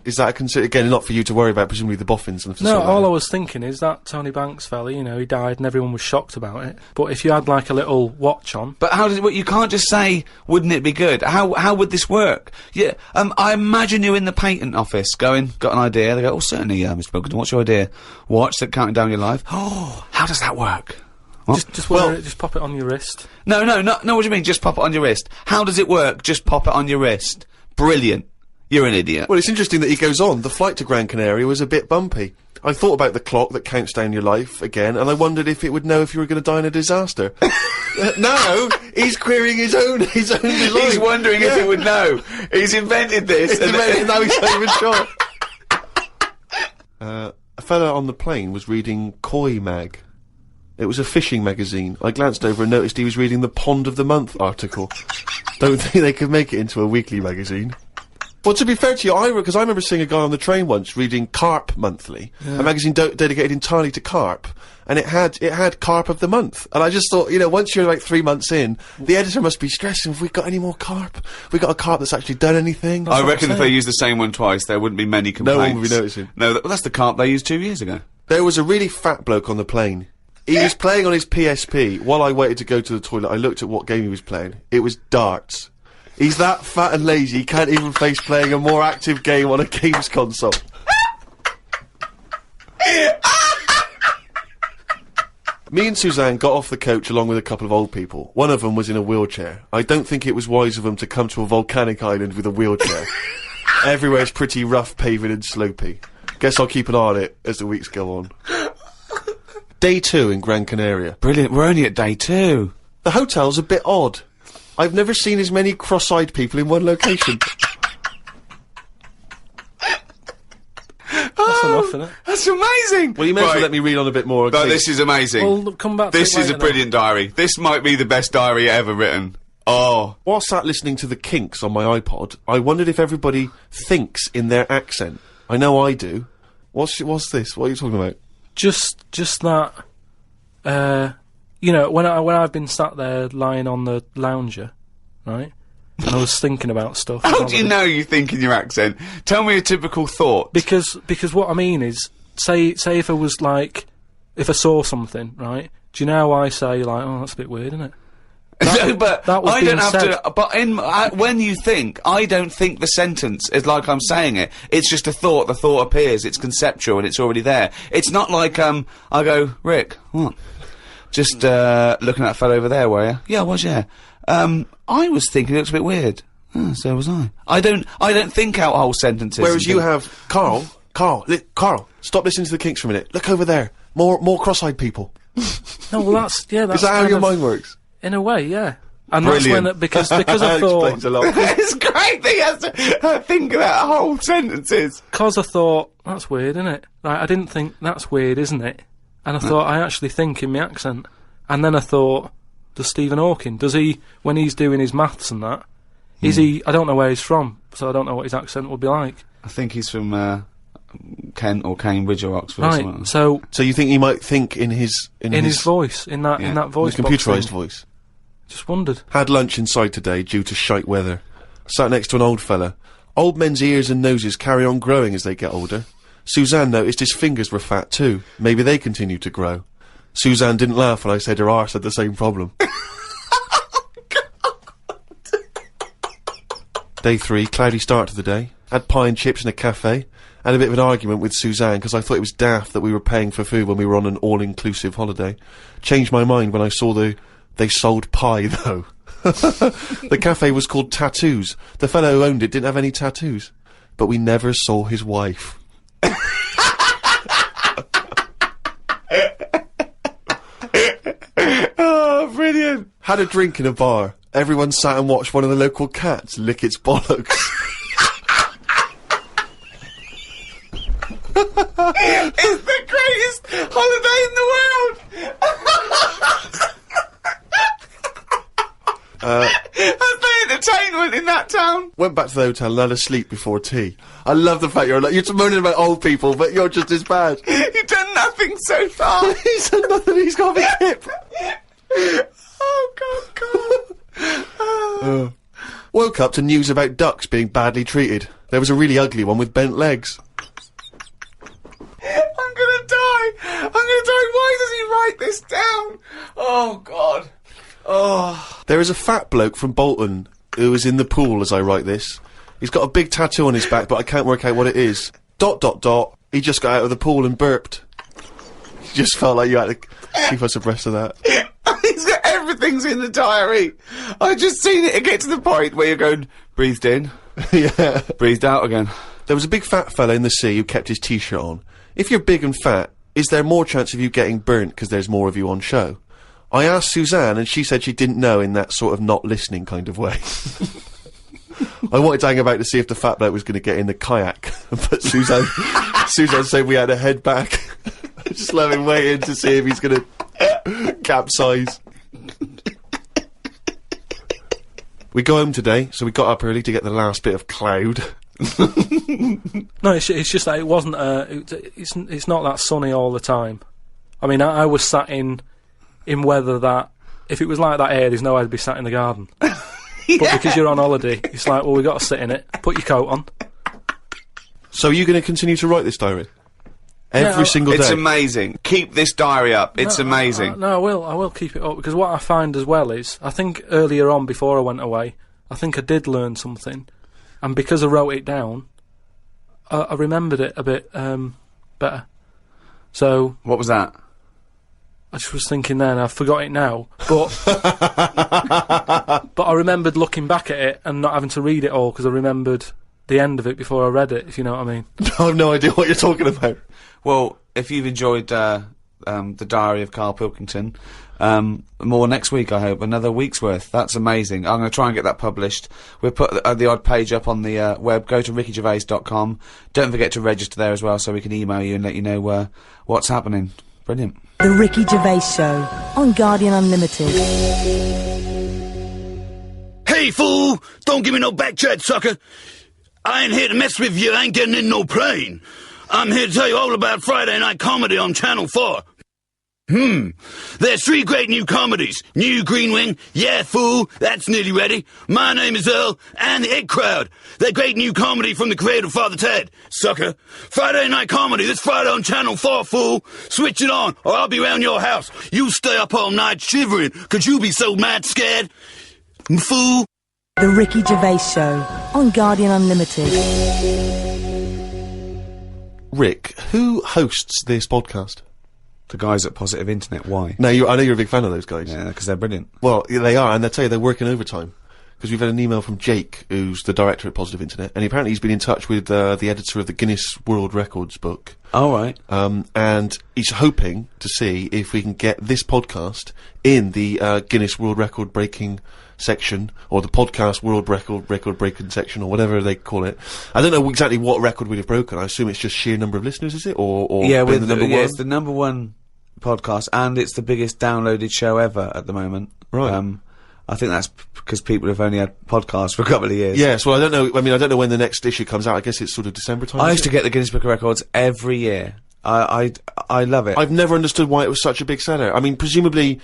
Is that a concern? Again, not for you to worry about, presumably the boffins and stuff. No, all I was thinking is that Tony Banks fella, he died and everyone was shocked about it. But if you had like a little watch on... But how does it work? You can't just say, wouldn't it be good? How would this work? Yeah, I imagine you in the patent office going, got an idea. They go, oh, certainly, Mr. Pilkington, what's your idea? Watch that counting down your life. Oh, how does that work? Just wear it, just pop it on your wrist. No, what do you mean, just pop it on your wrist? How does it work? Just pop it on your wrist. Brilliant. You're an idiot. Well, it's interesting that he goes on. The flight to Gran Canaria was a bit bumpy. I thought about the clock that counts down your life again, and I wondered if it would know if you were going to die in a disaster. No, he's querying his own design. He's wondering if it would know. He's invented this. And now he's not even sure. A fella on the plane was reading Koi Mag. It was a fishing magazine. I glanced over and noticed he was reading the Pond of the Month article. Don't think they could make it into a weekly magazine. Well, to be fair to you, because I remember seeing a guy on the train once reading Carp Monthly, a magazine dedicated entirely to carp, and it had Carp of the Month. And I just thought, once you're like 3 months in, the editor must be stressing, have we got any more carp? Have we got a carp that's actually done anything? I reckon if they used the same one twice, there wouldn't be many complaints. No one would be noticing. No, that's the carp they used 2 years ago. There was a really fat bloke on the plane. He was playing on his PSP. While I waited to go to the toilet, I looked at what game he was playing. It was darts. He's that fat and lazy, he can't even face playing a more active game on a games console. Me and Suzanne got off the coach along with a couple of old people. One of them was in a wheelchair. I don't think it was wise of them to come to a volcanic island with a wheelchair. Everywhere's pretty rough, paving and slopey. Guess I'll keep an eye on it as the weeks go on. Day 2 in Gran Canaria. Brilliant, we're only at day 2. The hotel's a bit odd. I've never seen as many cross-eyed people in one location. That's enough, isn't it? That's amazing! Well, you may as well let me read on a bit more. No, this is amazing. Well, come back to This it is a later brilliant diary. This might be the best diary ever written. Oh. While sat listening to the Kinks on my iPod, I wondered if everybody thinks in their accent. I know I do. What's this? What are you talking about? Just that, when I've been sat there lying on the lounger, right, and I was thinking about stuff. How do you know you think in your accent? Tell me a typical thought. Because what I mean is, say if I was like, if I saw something, right, do you know how I say, like, oh, that's a bit weird, isn't it? But that was I don't being have said. to. But when you think, I don't think the sentence is like I'm saying it. It's just a thought. The thought appears. It's conceptual and it's already there. It's not like I go, Rick, what? Just looking at that fellow over there, were you? Yeah, I was. Yeah. I was thinking it looks a bit weird. So was I. I don't think out whole sentences. Whereas you have Karl, stop listening to the Kinks for a minute. Look over there. More cross-eyed people. No, well, that's Is that how your mind works? In a way, yeah. And Brilliant. that's when, because I That thought, explains a lot. It's great that he has to think of that whole sentences. because I thought, that's weird, isn't it? Right, I didn't think, that's weird, isn't it? And I thought, I actually think in my accent. And then I thought, does Stephen Hawking, does he, when he's doing his maths and that, is he, I don't know where he's from, so I don't know what his accent would be like. I think he's from Kent or Cambridge or Oxford or something. Right, so, So you think he might think in his voice, in that voice box computerised thing. voice? Just wondered. Had lunch inside today due to shite weather. Sat next to an old fella. Old men's ears and noses carry on growing as they get older. Suzanne noticed his fingers were fat too. Maybe they continue to grow. Suzanne didn't laugh when I said her arse had the same problem. Day 3, cloudy start to the day. Had pie and chips in a cafe. Had a bit of an argument with Suzanne because I thought it was daft that we were paying for food when we were on an all-inclusive holiday. Changed my mind when I saw they sold pie though. The cafe was called Tattoos. The fellow who owned it didn't have any tattoos. But we never saw his wife. Oh, brilliant. Had a drink in a bar. Everyone sat and watched one of the local cats lick its bollocks. It's the greatest holiday in the world. That's the entertainment in that town. Went back to the hotel and had a sleep before tea. I love the fact you're moaning about old people, but you're just as bad. You've done nothing so far. He's done nothing, he's got a big hip. Oh, God. Woke up to news about ducks being badly treated. There was a really ugly one with bent legs. I'm gonna die. Why does he write this down? Oh, God. Oh. There is a fat bloke from Bolton who is in the pool as I write this. He's got a big tattoo on his back, but I can't work out what it is. ... He just got out of the pool and burped. You just felt like you had to keep us abreast of that. Everything's in the diary. I just seen it get to the point where you're going, breathed in, Yeah. breathed out again. There was a big fat fella in the sea who kept his t-shirt on. If you're big and fat, is there more chance of you getting burnt because there's more of you on show? I asked Suzanne and she said she didn't know in that sort of not listening kind of way. I wanted to hang about to see if the fat bloke was going to get in the kayak, but Suzanne said we had to head back. Just let him waiting to see if he's going to capsize. We go home today, so we got up early to get the last bit of cloud. No, it's just that it wasn't. It's not that sunny all the time. I mean, I was sat in weather that if it was like that here, there's no way I'd be sat in the garden. Yeah. But because you're on holiday, it's like, well, we got to sit in it. Put your coat on. So are you going to continue to write this diary? Every single day? It's amazing. Keep this diary up. It's amazing. No, I will keep it up because what I find as well is, I think earlier on before I went away, I think I did learn something, and because I wrote it down, I remembered it a bit better. So What was that? I just was thinking then, I forgot it now, but but I remembered looking back at it and not having to read it all because I remembered the end of it before I read it, if you know what I mean. I have no idea what you're talking about. Well, if you've enjoyed the diary of Karl Pilkington, more next week, I hope. Another week's worth. That's amazing. I'm going to try and get that published. We'll put the odd page up on the web. Go to rickygervais.com. Don't forget to register there as well so we can email you and let you know what's happening. Brilliant. The Ricky Gervais Show on Guardian Unlimited. Hey, fool! Don't give me no back chat, sucker! I ain't here to mess with you, I ain't getting in no plane. I'm here to tell you all about Friday night comedy on Channel 4. There's 3 great new comedies. New Green Wing, yeah, fool, that's nearly ready. My Name is Earl, and The Egg Crowd. They're great new comedy from the creator of Father Ted, sucker. Friday night comedy, this Friday on Channel 4, fool. Switch it on, or I'll be round your house. You stay up all night shivering, 'cause you be so mad scared. Fool. The Ricky Gervais Show on Guardian Unlimited. Rick, who hosts this podcast? The guys at Positive Internet, why? Now, I know you're a big fan of those guys. Yeah, because they're brilliant. Well, yeah, they are, and they'll tell you they're working overtime. Because we've had an email from Jake, who's the director at Positive Internet, and apparently he's been in touch with the editor of the Guinness World Records book. All right. And he's hoping to see if we can get this podcast in the Guinness World Record breaking section, or the podcast world record breaking section, or whatever they call it. I don't know exactly what record we'd have broken. I assume it's just sheer number of listeners, is it? Or yeah, been with the number one? it's the number one podcast, and it's the biggest downloaded show ever at the moment. Right. I think that's because people have only had podcasts for a couple of years. Yes, well, I don't know. I mean, I don't know when the next issue comes out. I guess it's sort of December time. I is used to it? get the Guinness Book of Records every year. I love it. I've never understood why it was such a big seller. I mean, presumably,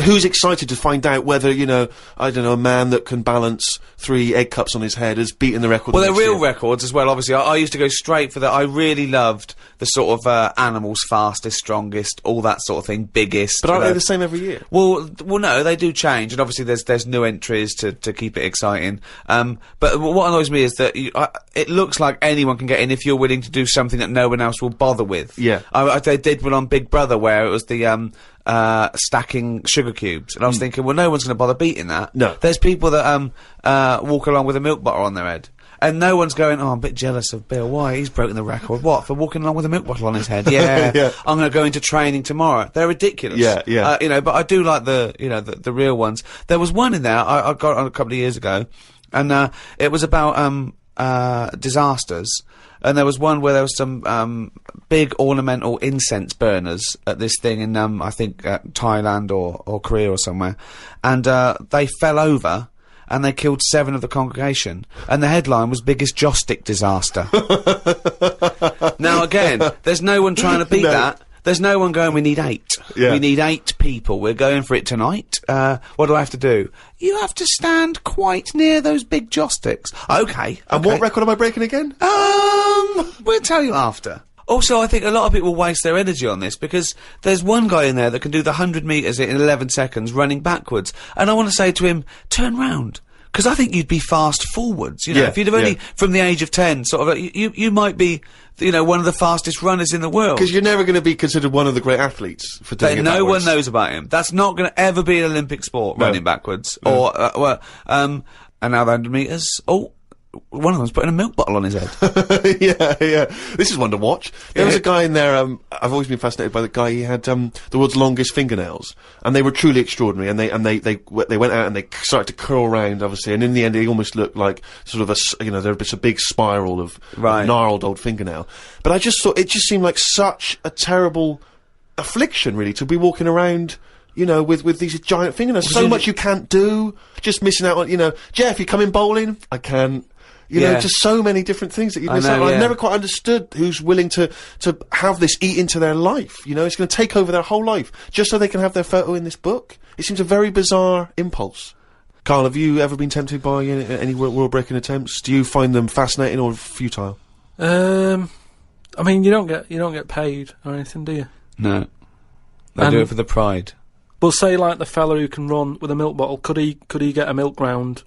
who's excited to find out whether, you know, I don't know, a man that can balance 3 egg cups on his head has beaten the record? Well, they're next real year? records as well, obviously. I used to go straight for that. I really loved the sort of animals fastest, strongest, all that sort of thing, biggest. But aren't they the same every year? Well, no, they do change, and obviously there's new entries to keep it exciting. But what annoys me is that it looks like anyone can get in if you're willing to do something that no one else will bother with. Yeah. They did one on Big Brother where it was the stacking sugar cubes, and I was thinking, well, no one's going to bother beating that. No. There's people that walk along with a milk bottle on their head. And no one's going, oh, I'm a bit jealous of Bill. Why? He's broken the record. What? For walking along with a milk bottle on his head? Yeah. Yeah. I'm going to go into training tomorrow. They're ridiculous. Yeah, yeah. You know, but I do like the real ones. There was one in there I got on a couple of years ago, and it was about disasters. And there was one where there was some big ornamental incense burners at this thing in I think Thailand or Korea or somewhere, and they fell over. And they killed 7 of the congregation. And the headline was biggest joss stick disaster. Now again, there's no one trying to beat that. There's no one going, we need 8. Yeah. We need 8 people. We're going for it tonight. What do I have to do? You have to stand quite near those big joss sticks. Okay. And what record am I breaking again? We'll tell you after. Also, I think a lot of people waste their energy on this because there's one guy in there that can do the 100 metres in 11 seconds running backwards. And I want to say to him, turn round. Because I think you'd be fast forwards, you know. Yeah, if you'd have only, from the age of 10, sort of, you might be, you know, one of the fastest runners in the world. Because you're never going to be considered one of the great athletes for doing it No backwards. one knows about him. That's not going to ever be an Olympic sport, No. running backwards. Or, and now the 100 metres. Oh, one of them's putting a milk bottle on his head. yeah. This is one to watch. There was a guy in there, I've always been fascinated by the guy, he had, the world's longest fingernails. And they were truly extraordinary. And they went out and they started to curl round, obviously. And in the end, they almost looked like sort of they're just a big spiral of Right. gnarled old fingernail. But I just thought, it just seemed like such a terrible affliction, really, to be walking around, you know, with these giant fingernails. So much you can't do. Just missing out on, you know, Jeff, you coming bowling? I can't. You know, just so many different things that you miss out on. I've never quite understood who's willing to have this eat into their life. You know, it's going to take over their whole life just so they can have their photo in this book. It seems a very bizarre impulse. Karl, have you ever been tempted by any world-breaking attempts? Do you find them fascinating or futile? I mean, you don't get paid or anything, do you? No. They do it for the pride. We'll say like the fella who can run with a milk bottle. Could he get a milk round?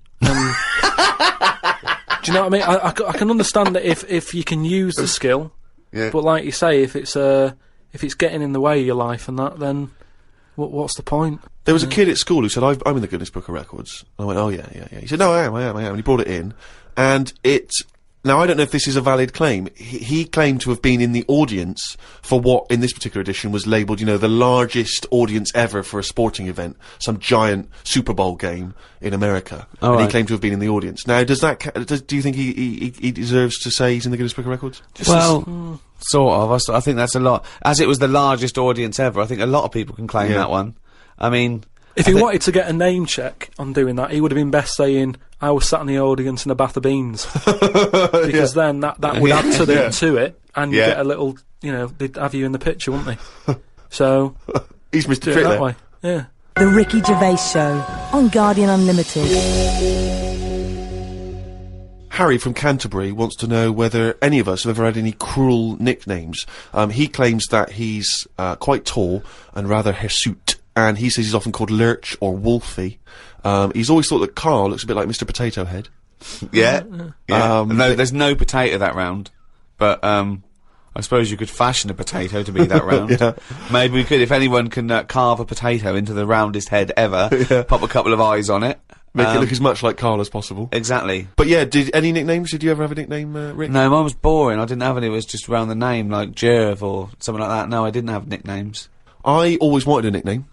Do you know what I mean? I can understand that if you can use the skill, Yeah. but like you say, if it's getting in the way of your life and that, then what's the point? There was a kid at school who said, I'm in the Guinness Book of Records. And I went, oh, yeah. He said, no, I am. And he brought it in. And now, I don't know if this is a valid claim. He claimed to have been in the audience for what, in this particular edition, was labelled, you know, the largest audience ever for a sporting event. Some giant Super Bowl game in America. Oh, and he right. claimed to have been in the audience. Now, does that do you think he deserves to say he's in the Guinness Book of Records? Well, sort of. I think that's a lot. As it was the largest audience ever, I think a lot of people can claim that one. I mean... If he wanted to get a name check on doing that, he would have been best saying, I was sat in the audience in a bath of beans. Because then that would add to it, and you get a little, you know, they'd have you in the picture, wouldn't they? So... He's Mr. do it Trick that there. way. Yeah. The Ricky Gervais Show on Guardian Unlimited. Harry from Canterbury wants to know whether any of us have ever had any cruel nicknames. He claims that he's quite tall and rather hirsute, and he says he's often called Lurch or Wolfie. He's always thought that Karl looks a bit like Mr. Potato Head. Yeah. No, there's no potato that round. But, I suppose you could fashion a potato to be that round. Yeah. Maybe we could, if anyone can carve a potato into the roundest head ever, pop a couple of eyes on it. Make it look as much like Karl as possible. Exactly. But yeah, any nicknames? Did you ever have a nickname, Rick? No, mine was boring. I didn't have any. It was just around the name, like Jerv or something like that. No, I didn't have nicknames. I always wanted a nickname.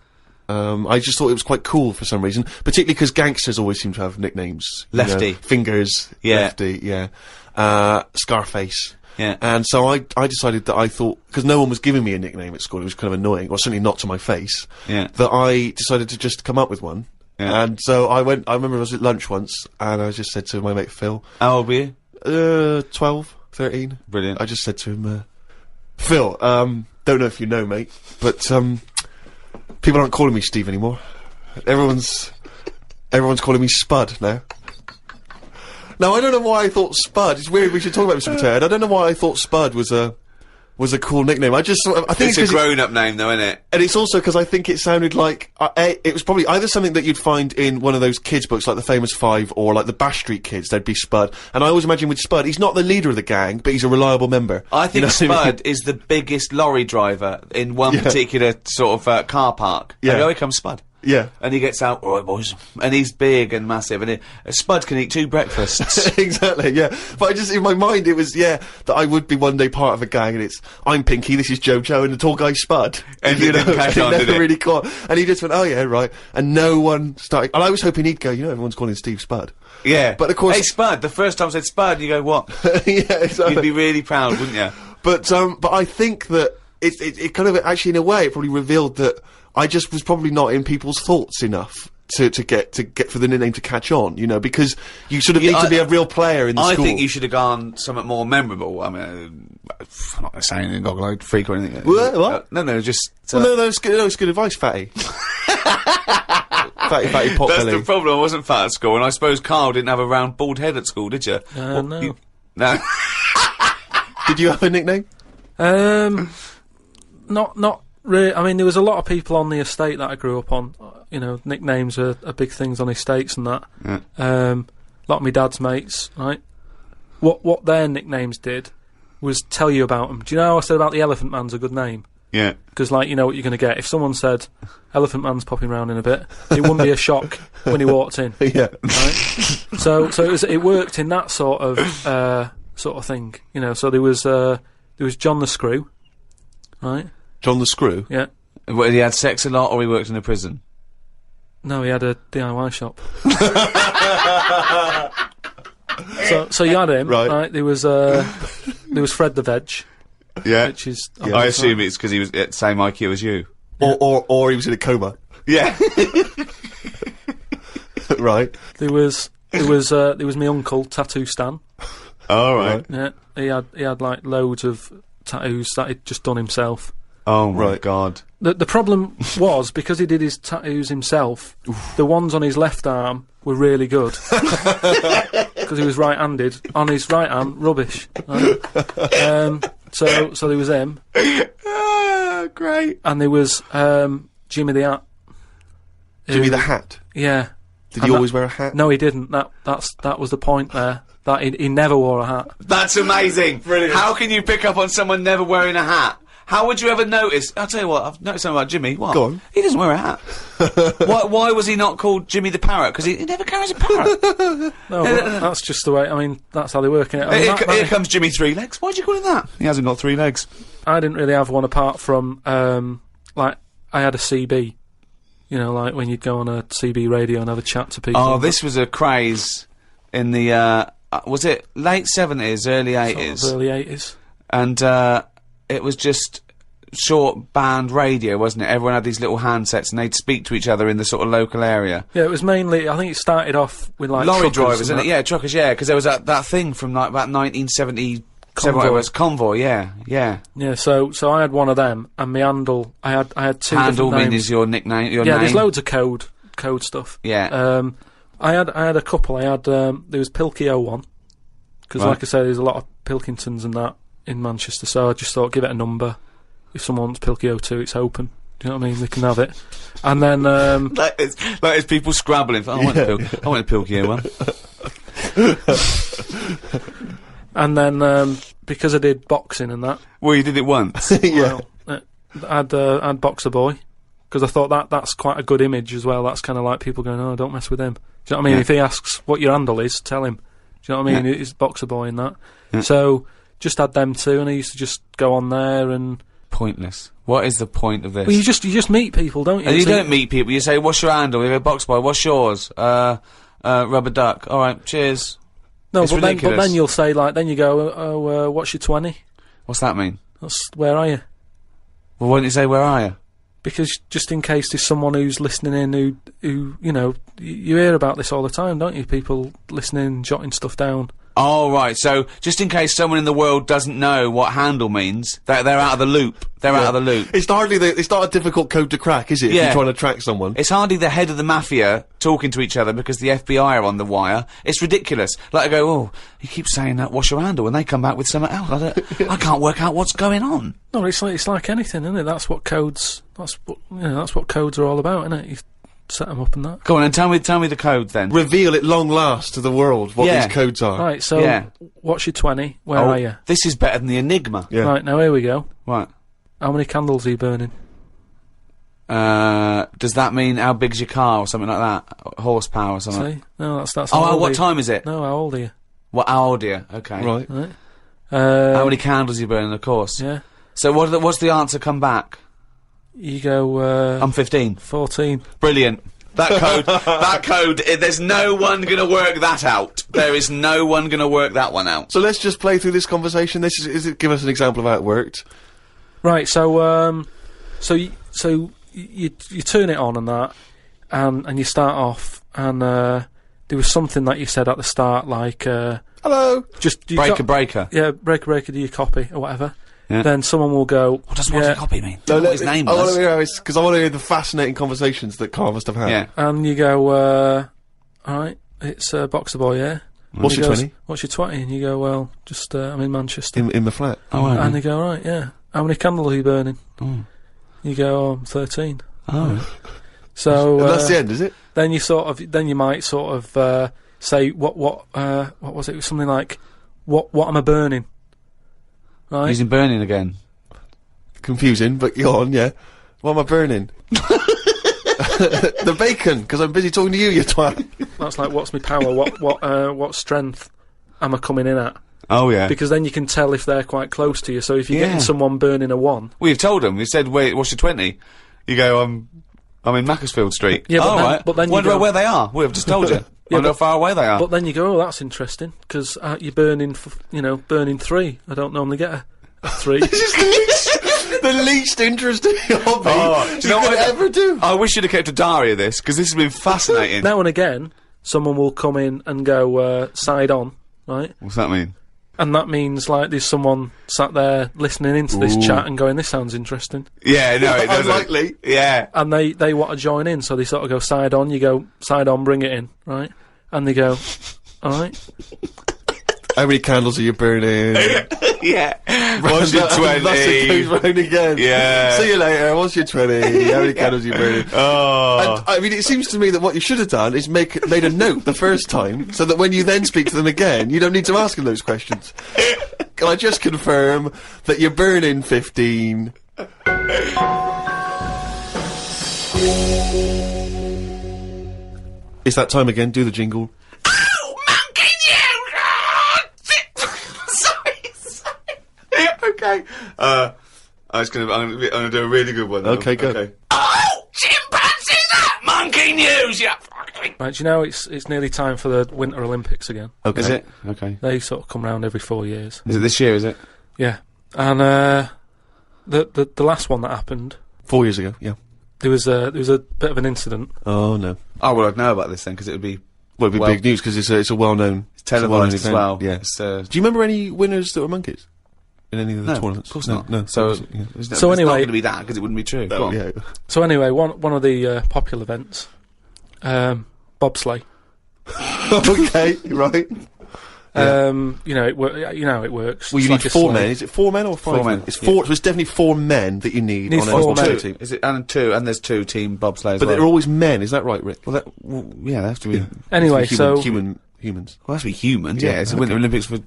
I just thought it was quite cool for some reason, particularly because gangsters always seem to have nicknames. you know, Lefty. Fingers. Yeah. Lefty, yeah. Scarface. Yeah. And so I decided that I thought, because no one was giving me a nickname at school, it was kind of annoying, or certainly not to my face, Yeah. that I decided to just come up with one. Yeah. And so I remember I was at lunch once, and I just said to my mate Phil, How old were you? 12, 13. Brilliant. I just said to him, Phil, don't know if you know, mate, but, people aren't calling me Steve anymore. Everyone's calling me Spud now. Now, I don't know why I thought Spud, it's weird, we should talk about Mr. Prepared. I don't know why I thought Spud was a cool nickname. I think It's a grown-up name, though, isn't it? and it's also because I think it sounded like, it was probably either something that you'd find in one of those kids' books, like the Famous Five, or like the Bash Street Kids, there'd be Spud. And I always imagine with Spud, he's not the leader of the gang, but he's a reliable member. I think You know what I mean? Spud is the biggest lorry driver in one particular sort of car park. Yeah. And here comes Spud. Yeah. And he gets out, all right, boys. And he's big and massive. And Spud can eat 2 breakfasts. Exactly, yeah. But I just, in my mind, it was, that I would be one day part of a gang, and it's, I'm Pinky, this is Jojo, and the tall guy Spud. And it didn't catch on, it did never it? really caught. And he just went, oh yeah, right. And no one started, and I was hoping he'd go, everyone's calling Steve Spud. Yeah. But of course- Hey, Spud. The first time I said Spud, you go, what? Yeah, exactly. You'd be really proud, wouldn't you? But I think that it kind of, actually in a way, it probably revealed that I just was probably not in people's thoughts enough to get for the nickname to catch on, because you sort of need to be a real player in the school. I think you should have gone something more memorable. I mean, I'm not going to say anything, goggle-eyed freak or anything. What? No, just... Well, no, it's good advice, Fatty. fatty pot That's belly. the problem. I wasn't fat at school, and I suppose Karl didn't have a round, bald head at school, did you? No. No. Did you have a nickname? Not really. I mean, there was a lot of people on the estate that I grew up on. Nicknames are big things on estates and that. Yeah. A lot of my dad's mates, right? What their nicknames did was tell you about them. Do you know how I said about the Elephant Man's a good name? Yeah. Because, you know what you're going to get. If someone said, Elephant Man's popping round in a bit, it wouldn't be a shock when he walked in. Yeah. Right? So it worked in that sort of thing. So there was John the Screw, right? John the Screw? Yeah. Well, he had sex a lot, or he worked in a prison? No, he had a DIY shop. so you had him, right? There was Fred the Veg. Yeah. Which is... I assume it's because he was at the same IQ as you. Or he was in a coma. Yeah. Right. There was my uncle, Tattoo Stan. All right. Yeah. He had like loads of tattoos that he'd just done himself. Oh my God. The problem was, because he did his tattoos himself, the ones on his left arm were really good. Because he was right-handed. On his right arm, rubbish. Right? So there was him. Great. And there was Jimmy the Hat. Jimmy the Hat? Yeah. Did he always wear a hat? No, he didn't. That was the point there. That he never wore a hat. That's amazing. Brilliant. How can you pick up on someone never wearing a hat? How would you ever notice? I'll tell you what, I've noticed something about Jimmy. What? Go on. He doesn't wear a hat. Why was he not called Jimmy the Parrot? Because he never carries a parrot. No, but that's just the way. I mean, that's how they work in it. I mean, Here comes Jimmy Three Legs. Why'd you call him that? He hasn't got 3 legs. I didn't really have one apart from, I had a CB. Like when you'd go on a CB radio and have a chat to people. Oh, this was a craze in the, was it late 70s, early 80s? Sort of early 80s. And, it was just short band radio, wasn't it? Everyone had these little handsets and they'd speak to each other in the sort of local area. Yeah, it was mainly, I think it started off with like lorry truckers drivers, and isn't it? that. Yeah, truckers, yeah, because there was that thing from like about 1977, Convoy. it was Convoy, yeah. Yeah, so I had one of them, and my handle, I had 2 Handle different mean names. is your nickname, your Yeah, name? there's loads of code stuff. Yeah. I had a couple. I had there was Pilkio one, because Right. like I say, there's a lot of Pilkingtons and that in Manchester. So I just thought, give it a number. If someone wants Pilkio 2, it's open. Do you know what I mean? They can have it. And then Like it's people scrabbling. I want a Pilkio one. and then because I did boxing and that, Well, you did it once. Yeah. I'd Boxer Boy, because I thought that's quite a good image as well. That's kind of like people going, oh, don't mess with him. Do you know what I mean? Yeah. If he asks what your handle is, tell him. Do you know what I mean? Yeah. It's Boxer Boy and that. Yeah. So just had them 2, and I used to just go on there and pointless. What is the point of this? Well, you just meet people, don't you? And you So don't meet people. You say, "What's your handle?" You go, "Box boy." "What's yours?" Rubber duck. All right, cheers. No, It's but ridiculous. then you'll say like, then you go, what's your 20? What's that mean? That's where are you? Well, why don't you say, "Where are you?" Because just in case there's someone who's listening in who you know, you hear about this all the time, don't you? People listening, jotting stuff down. Oh, right. So, just in case someone in the world doesn't know what handle means, they're out of the loop. They're out of the loop. It's not a difficult code to crack, is it? If Yeah. you're trying to track someone. It's hardly the head of the mafia talking to each other because the FBI are on the wire. It's ridiculous. Like, I go, "Oh, he keeps saying that, what's your handle?" and they come back with something else. I can't work out what's going on. No, it's like anything, isn't it? That's what codes are all about, isn't it? You set them up and that. Go on, and tell me the code then. Reveal at long last to the world what Yeah. these codes are. Right, so Yeah. what's your 20? Where are you? This is better than the Enigma. Yeah. Right, now here we go. Right. How many candles are you burning? Does that mean how big's your car or something like that? Horsepower or something? See? No, that's Oh, how old are what you? time is it? No, how old are you? What, how old are you? Okay. Right. Right. How many candles are you burning, of course? Yeah. So what's the answer come back? You go, I'm 15. 14. Brilliant. That code, there's no one gonna work that out. There is no one gonna work that one out. So let's just play through this conversation. Give us an example of how it worked. Right, so you turn it on and that, and you start off, and there was something that you said at the start, like, Hello. just you Breaker. yeah, breaker, do your copy or whatever. Yeah. Then someone will go, What does what's yeah, the copy mean? No, What his name I want was. to hear because I want to hear the fascinating conversations that Karl must have had. Yeah. and you go, alright, it's Boxer Boy, yeah? What's He your goes, 20? What's your 20? And you go, well, just, I'm in Manchester. In the flat. Oh, right. And they go, right, yeah. How many candles are you burning? Oh. You go, I'm 13. Oh. So, And that's the end, is it? then you might sort of, say, what was it? It was something like, what am I burning? Right? Using burning again. Confusing, but go on, yeah. What am I burning? The bacon, because I'm busy talking to you, you twat. That's like, what's my power? What strength am I coming in at? Oh, yeah. Because then you can tell if they're quite close to you. So if you're Yeah. getting someone burning a 1, We've told them. We said, "Wait, what's your 20?" You go, I'm in Macclesfield Street." Yeah, but oh, then- right. but then you Wonder go- where they are. We've just told you. Wonder how far away they are. but then you go, oh, that's interesting, because you're burning, burning 3. I don't normally get a 3. The least interesting hobby Oh, do you know could what I- ever do. I wish you'd have kept a diary of this, because this has been fascinating. Now and again, someone will come in and go, side on, right? What's that mean? And that means, like, there's someone sat there listening into this chat and going, this sounds interesting. Yeah, no, it doesn't. Unlikely. Yeah. And they want to join in, so they sort of go side on, you go, side on, bring it in, right? And they go, alright. How many candles are you burning? Yeah. What's your 20? Thus it goes round again. Yeah. See you later. What's your 20? How many candles are you burning? Oh. And, I mean, it seems to me that what you should have done is made a note the first time, so that when you then speak to them again, you don't need to ask them those questions. Can I just confirm that you're burning 15? It's that time again. Do the jingle. Okay. I'm gonna do a really good one. Though. Okay, go. Okay. Oh, chimpanzees! Monkey news, you fucking. Right, do you know it's nearly time for the Winter Olympics again? Okay. Is it? Okay. They sort of come round every 4 years. Is it this year? Is it? Yeah. And the last one that happened, 4 years ago, yeah. there was a bit of an incident. Oh, no. Oh well, I'd know about this then because it would be Well, it'd be big news, because it's a well-known... televised as well. Yeah. It's, Do you remember any winners that were monkeys? In any of the no, tournaments? of course No, not. No. So, yeah. it's So not anyway- going to be that because it wouldn't be true. Go on. Yeah. So anyway, one of the popular events, bobsleigh. Okay, right. You know how it works. Well, you It's need like a 4 sleigh. men. Is it 4 men or 5 4 men, It's yeah. 4. So it's definitely 4 men that you need Need on a 4 football men. team. Is it and there's two team bobsleigh as But well. they're always men. Is that right, Rick? well, yeah, they have to be. Anyway, Human- so humans. Well, that's be humans. Yeah, Yeah, it's the Winter Olympics for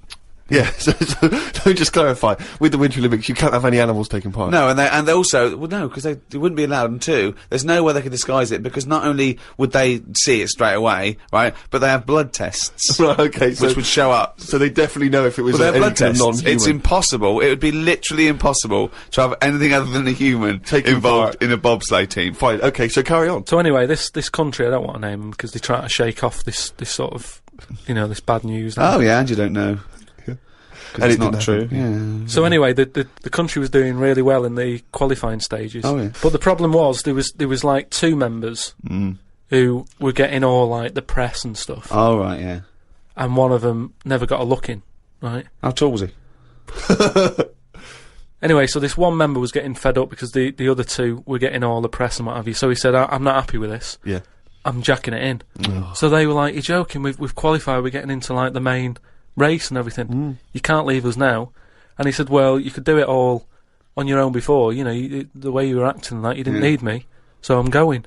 Yeah, so let me just clarify. With the Winter Olympics, you can't have any animals taking part. No, and they also, well, no, because they wouldn't be allowed, and two, there's no way they could disguise it, because not only would they see it straight away, right, but they have blood tests. Right, okay, so, which would show up. so they definitely know if it was Well, they have any blood kind of tests. non-human. It's impossible. It would be literally impossible to have anything other than a human Taking involved part. in a bobsleigh team. Fine, okay, so carry on. So anyway, this country, I don't want to name them because they try to shake off this sort of, this bad news. Oh yeah, and you don't know. And It's it not didn't true. happen. Yeah. So anyway, the country was doing really well in the qualifying stages. Oh, yeah. But the problem was there was like 2 members who were getting all like the press and stuff, Oh right, yeah. and one of them never got a look in. Right. How tall was he? Anyway, so this one member was getting fed up because the other 2 were getting all the press and what have you. So he said, "I'm not happy with this. Yeah. I'm jacking it in." So they were like, "You're joking? We've qualified. We're getting into like the main race and everything. You can't leave us now." And he said, "Well, you could do it all on your own before. The way you were acting and that, you didn't need me, so I'm going."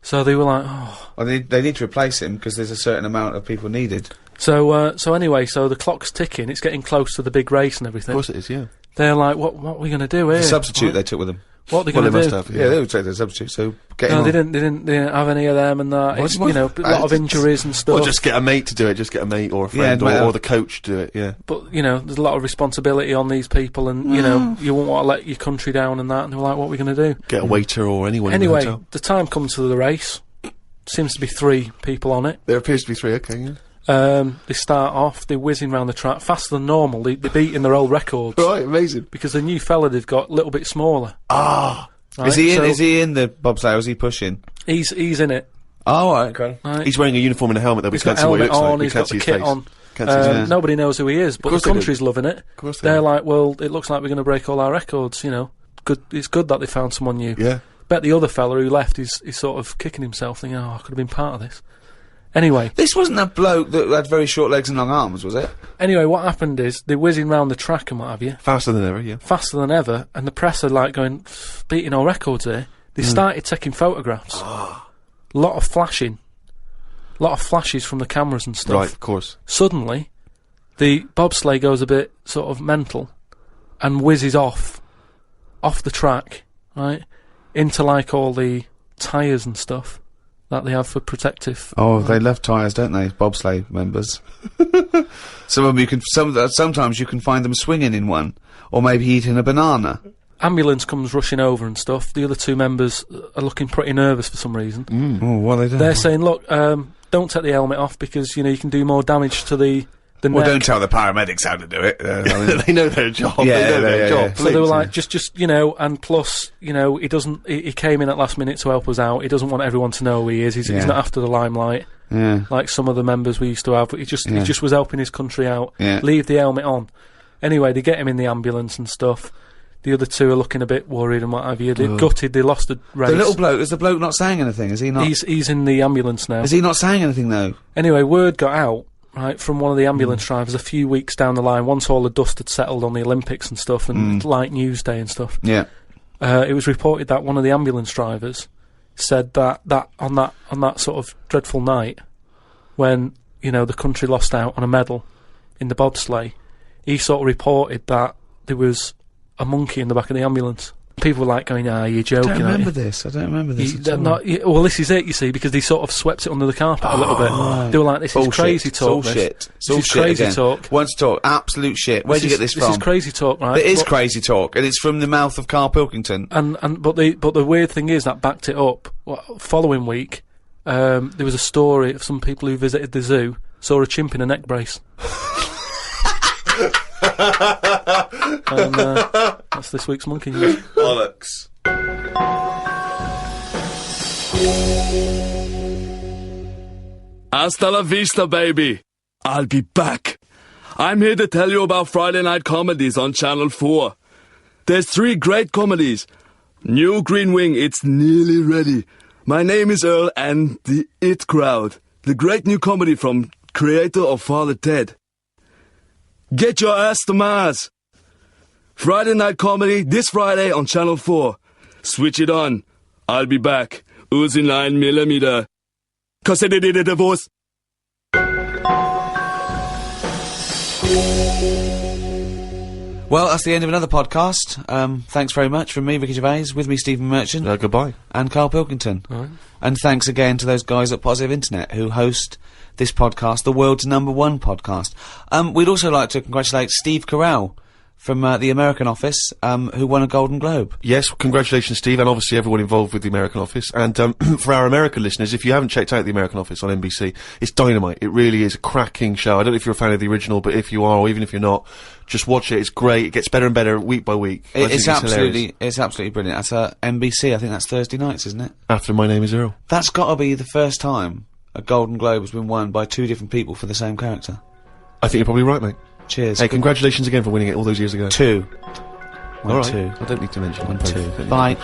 So they were like, "Oh." Well, they need to replace him because there's a certain amount of people needed. So anyway, so the clock's ticking. It's getting close to the big race and everything. Of course it is, yeah. They're like, "What are we going to do here?" The substitute Right? they took with them. What are they Well, going they to do? must have, Yeah, they would take the substitute. So get him No, on. they didn't have any of them and that. What- It's, what- a lot of injuries and stuff. Or just get a mate to do it, just get a mate or a friend Yeah, or the coach to do it, yeah. But, there's a lot of responsibility on these people and, you won't want to let your country down and that. And they were like, what are we going to do? Get a waiter or anyone in the Anyway, hotel. the time comes to the race. Seems to be 3 people on it. There appears to be 3, okay, yeah. They start off, they're whizzing around the track faster than normal. They're beating their old records. Right, amazing. Because the new fella they've got a little bit smaller. Ah! Right? Is he in? So Is he in the bobsleigh? Or is he pushing? He's in it. Oh, all right, okay. Right? He's wearing a uniform and a helmet, though, we He's can't got see what he helmet looks like. on, We he's can't got see the his kit face. on. Can't see his face. Nobody knows who he is, but course the they do. country's loving it. Of course they They're do. like, well, it looks like we're going to break all our records, Good. It's good that they found someone new. Yeah. Bet the other fella who left is sort of kicking himself, thinking, I could have been part of this. Anyway, This wasn't a bloke that had very short legs and long arms, was it? what happened is they're whizzing round the track and what have you, Faster than ever, yeah. faster than ever, and the press are like going, beating all records here. They started taking photographs. Lot of flashing. Lot of flashes from the cameras and stuff. Right, of course. Suddenly, the bobsleigh goes a bit sort of mental and whizzes off the track, right, into like all the tyres and stuff that they have for protective. Oh, they love tyres, don't they? Bobsleigh members. Some of them you can. Sometimes you can find them swinging in one, or maybe eating a banana. Ambulance comes rushing over and stuff. The other 2 members are looking pretty nervous for some reason. Oh, what are they doing? They're saying, look, don't take the helmet off because, you can do more damage to the Well, neck. don't tell the paramedics how to do it. They know their job. Yeah, they know their yeah, job. yeah. So they were Please. like, just and plus, he doesn't. He came in at last minute to help us out. He doesn't want everyone to know who he is. He's Yeah. not after the limelight Yeah. like some of the members we used to have. He just was helping his country out. Yeah. Leave the helmet on. Anyway, they get him in the ambulance and stuff. The other 2 are looking a bit worried and what have you. They're gutted. They lost the race. The little bloke. Is the bloke not saying anything? Is he not? He's in the ambulance now. Is he not saying anything though? Anyway, word got out, right, from one of the ambulance drivers a few weeks down the line, once all the dust had settled on the Olympics and stuff, and light news day and stuff. Yeah. It was reported that one of the ambulance drivers said that on that sort of dreadful night, when, the country lost out on a medal in the bobsleigh, he sort of reported that there was a monkey in the back of the ambulance. People were like going, you're joking, I don't aren't remember you? this. I don't remember this. They're not, well, this is it, you see, because they sort of swept it under the carpet a little bit. right. They were like, this is crazy talk. It's all shit. It's all This is shit crazy again. talk. Once talk. Absolute shit. Where'd you get this from? This is crazy talk, right? It is But- crazy talk, and it's from the mouth of Karl Pilkington. But the weird thing is that backed it up. Following week, there was a story of some people who visited the zoo saw a chimp in a neck brace. And that's this week's Monkey News. Bollocks. Hasta la vista, baby. I'll be back. I'm here to tell you about Friday night comedies on Channel 4. There's 3 great comedies. New Green Wing, it's nearly ready. My Name is Earl and The It Crowd. The great new comedy from creator of Father Ted. Get your ass to Mars. Friday night comedy this Friday on Channel 4. Switch it on. I'll be back. Uzi 9mm. Cause I did it a divorce. Well, that's the end of another podcast. Thanks very much from me, Ricky Gervais, with me, Stephen Merchant. Goodbye. And Karl Pilkington. All right. And thanks again to those guys at Positive Internet who host this podcast, the world's #1 podcast. We'd also like to congratulate Steve Carell from the American office, who won a Golden Globe. Yes, congratulations, Steve, and obviously everyone involved with the American office. And for our American listeners, if you haven't checked out the American office on NBC, it's dynamite. It really is a cracking show. I don't know if you're a fan of the original, but if you are, or even if you're not, just watch it. It's great. It gets better and better week by week. It's absolutely brilliant. That's NBC. I think that's Thursday nights, isn't it? After My Name Is Earl. That's got to be the first time a Golden Globe has been won by 2 different people for the same character. I think you're probably right, mate. Cheers. Hey, congratulations again for winning it all those years ago. 2. All right. 2. I don't need to mention 1, both. 2. Bye.